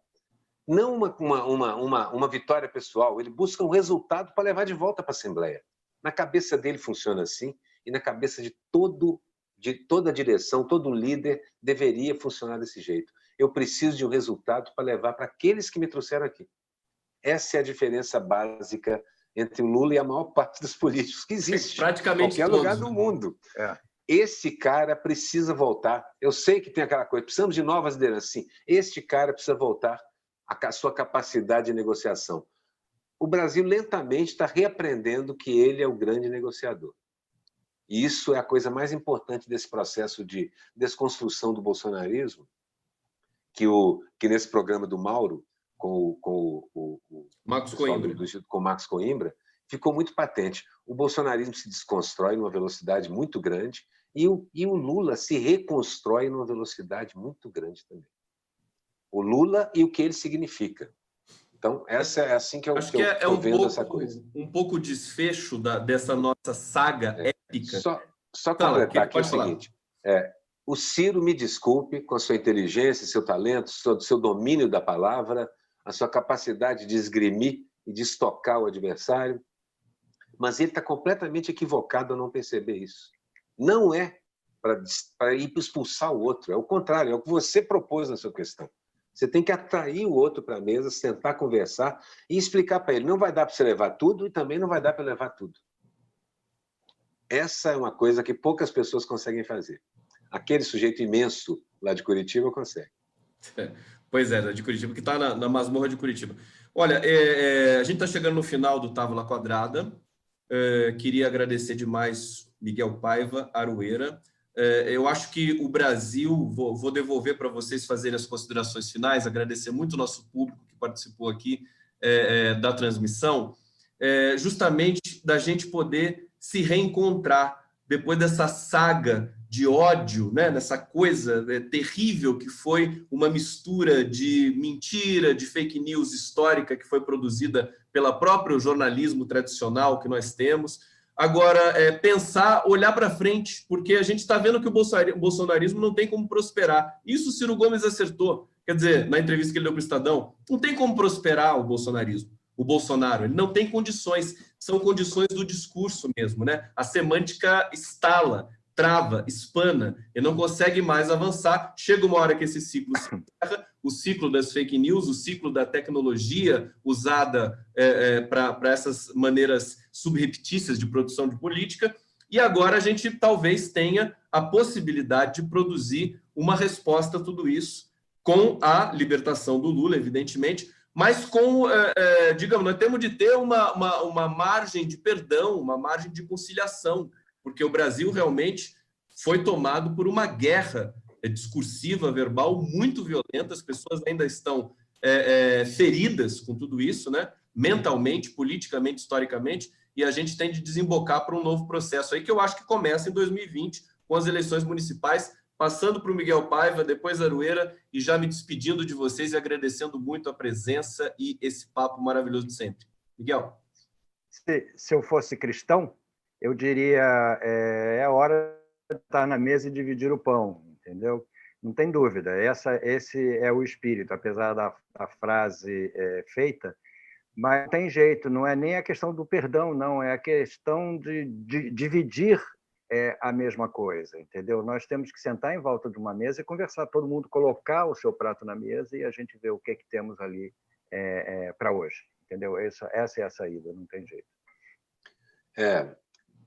Não uma vitória pessoal, ele busca um resultado para levar de volta para a Assembleia. Na cabeça dele funciona assim, e na cabeça de toda a direção, todo líder deveria funcionar desse jeito. Eu preciso de um resultado para levar para aqueles que me trouxeram aqui. Essa é a diferença básica entre o Lula e a maior parte dos políticos que existe praticamente em qualquer lugar do mundo. Esse cara precisa voltar. Eu sei que tem aquela coisa, precisamos de novas lideranças. Sim, este cara precisa voltar à sua capacidade de negociação. O Brasil lentamente está reaprendendo que ele é o grande negociador. E isso é a coisa mais importante desse processo de desconstrução do bolsonarismo, que nesse programa do Mauro, com o Marcos Coimbra. Com o Marcos Coimbra, ficou muito patente. O bolsonarismo se desconstrói numa velocidade muito grande e o Lula se reconstrói numa velocidade muito grande também. O Lula e o que ele significa. Então, essa é assim que eu estou vendo essa coisa. Um pouco o desfecho dessa nossa saga épica. Só completar aqui o seguinte. O Ciro, me desculpe, com a sua inteligência, seu talento, seu domínio da palavra, a sua capacidade de esgrimir e de estocar o adversário, mas ele está completamente equivocado a não perceber isso. Não é para ir expulsar o outro, é o contrário, é o que você propôs na sua questão. Você tem que atrair o outro para a mesa, sentar, conversar e explicar para ele. Não vai dar para você levar tudo e também não vai dar para levar tudo. Essa é uma coisa que poucas pessoas conseguem fazer. Aquele sujeito imenso lá de Curitiba consegue. Pois é, de Curitiba, que está na masmorra de Curitiba. Olha, a gente está chegando no final do Távola Quadrada. Queria agradecer demais Miguel Paiva, Aroeira. Eu acho que o Brasil, vou devolver para vocês fazerem as considerações finais, agradecer muito o nosso público que participou aqui da transmissão, justamente da gente poder se reencontrar depois dessa saga de ódio, né? Nessa coisa terrível que foi uma mistura de mentira, de fake news histórica que foi produzida pelo próprio jornalismo tradicional que nós temos. Agora, pensar, olhar para frente, porque a gente está vendo que o bolsonarismo não tem como prosperar. Isso o Ciro Gomes acertou. Quer dizer, na entrevista que ele deu para o Estadão, não tem como prosperar o bolsonarismo. O Bolsonaro, ele não tem condições, são condições do discurso mesmo, né? A semântica estala, trava, espana, e não consegue mais avançar. Chega uma hora que esse ciclo se encerra, o ciclo das fake news, o ciclo da tecnologia usada para essas maneiras subreptícias de produção de política, e agora a gente talvez tenha a possibilidade de produzir uma resposta a tudo isso, com a libertação do Lula, evidentemente, mas com, digamos, nós temos de ter uma margem de perdão, uma margem de conciliação, porque o Brasil realmente foi tomado por uma guerra discursiva, verbal, muito violenta, as pessoas ainda estão feridas com tudo isso, né? Mentalmente, politicamente, historicamente, e a gente tem de desembocar para um novo processo aí, que eu acho que começa em 2020, com as eleições municipais, passando para o Miguel Paiva, depois Aroeira, e já me despedindo de vocês e agradecendo muito a presença e esse papo maravilhoso de sempre. Miguel. Se eu fosse cristão, eu diria, é hora de estar na mesa e dividir o pão, entendeu? Não tem dúvida, esse é o espírito, apesar da frase feita, mas não tem jeito, não é nem a questão do perdão, não, é a questão de dividir a mesma coisa, entendeu? Nós temos que sentar em volta de uma mesa e conversar, todo mundo colocar o seu prato na mesa e a gente ver o que temos ali para hoje, entendeu? Essa é a saída, não tem jeito.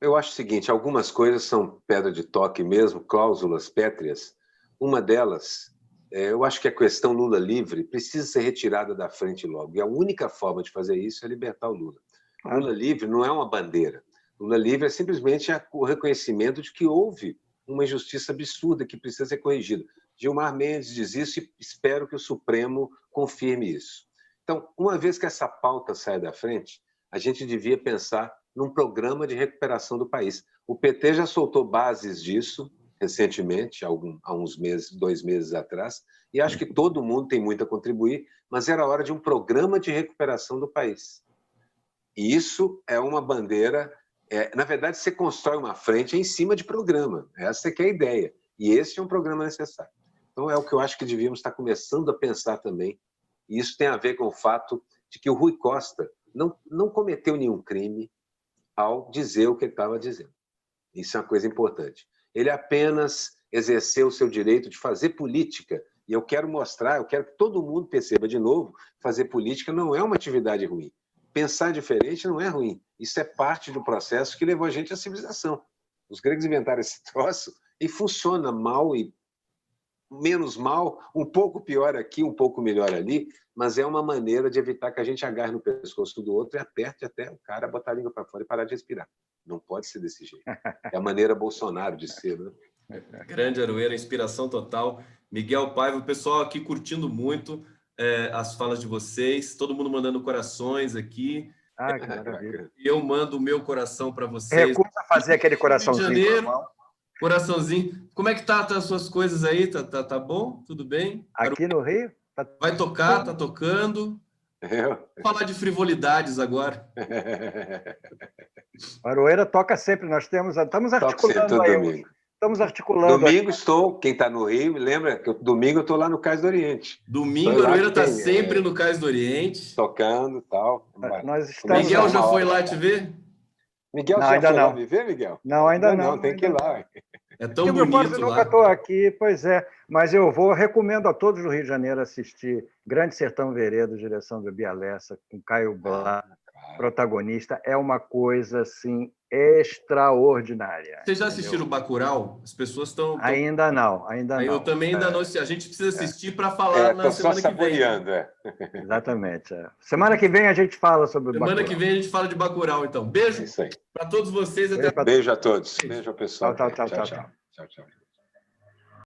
Eu acho o seguinte, algumas coisas são pedra de toque mesmo, cláusulas pétreas. Uma delas, eu acho que a questão Lula livre precisa ser retirada da frente logo, e a única forma de fazer isso é libertar o Lula. Lula livre não é uma bandeira. Lula livre é simplesmente o reconhecimento de que houve uma injustiça absurda que precisa ser corrigida. Gilmar Mendes diz isso e espero que o Supremo confirme isso. Então, uma vez que essa pauta sai da frente, a gente devia pensar num programa de recuperação do país. O PT já soltou bases disso recentemente, há uns meses, 2 meses atrás, e acho que todo mundo tem muito a contribuir, mas era hora de um programa de recuperação do país. E isso é uma bandeira... na verdade, você constrói uma frente em cima de programa. Essa é que é a ideia. E esse é um programa necessário. Então, é o que eu acho que devíamos estar começando a pensar também. E isso tem a ver com o fato de que o Rui Costa não cometeu nenhum crime ao dizer o que ele estava dizendo. Isso é uma coisa importante. Ele apenas exerceu o seu direito de fazer política. E eu quero que todo mundo perceba de novo, fazer política não é uma atividade ruim. Pensar diferente não é ruim. Isso é parte do processo que levou a gente à civilização. Os gregos inventaram esse troço e funciona mal e menos mal, um pouco pior aqui, um pouco melhor ali, mas é uma maneira de evitar que a gente agarre no pescoço do outro e aperte até o cara botar a língua para fora e parar de respirar. Não pode ser desse jeito. É a maneira Bolsonaro de ser, né? Grande Aroeira, inspiração total. Miguel Paiva, o pessoal aqui curtindo muito as falas de vocês, todo mundo mandando corações aqui. Ah, que maravilha. Eu mando o meu coração para vocês. Recusa fazer aquele coraçãozinho. Rio de Janeiro, coraçãozinho. Como é que tá as suas coisas aí? Tá bom? Tudo bem? Aqui no Rio? Vai tocar, tá tocando. Vou falar de frivolidades agora. Aroeira toca sempre, estamos articulando aí. Estamos articulando. Domingo estou, quem está no Rio, lembra que domingo eu estou lá no Cais do Oriente. Domingo a Aroeira está sempre no Cais do Oriente. Tocando e tal. Miguel já foi lá te ver? Miguel já foi lá me ver, Miguel? Não, ainda não. Tem que ir lá. É tão bonito lá. Eu nunca estou aqui, pois é. Mas eu recomendo a todos do Rio de Janeiro assistir Grande Sertão Veredas, direção do Bia Lessa, com Caio Blá, protagonista. É uma coisa, assim, extraordinária. Vocês já assistiram o Bacurau? As pessoas estão... Ainda não. Eu também ainda não assisti. A gente precisa assistir para falar na semana que vem. Exatamente. Semana que vem a gente fala sobre o Bacurau. Semana que vem a gente fala de Bacurau, então. Beijo para todos vocês. Beijo a todos. Beijo, pessoal. Tchau.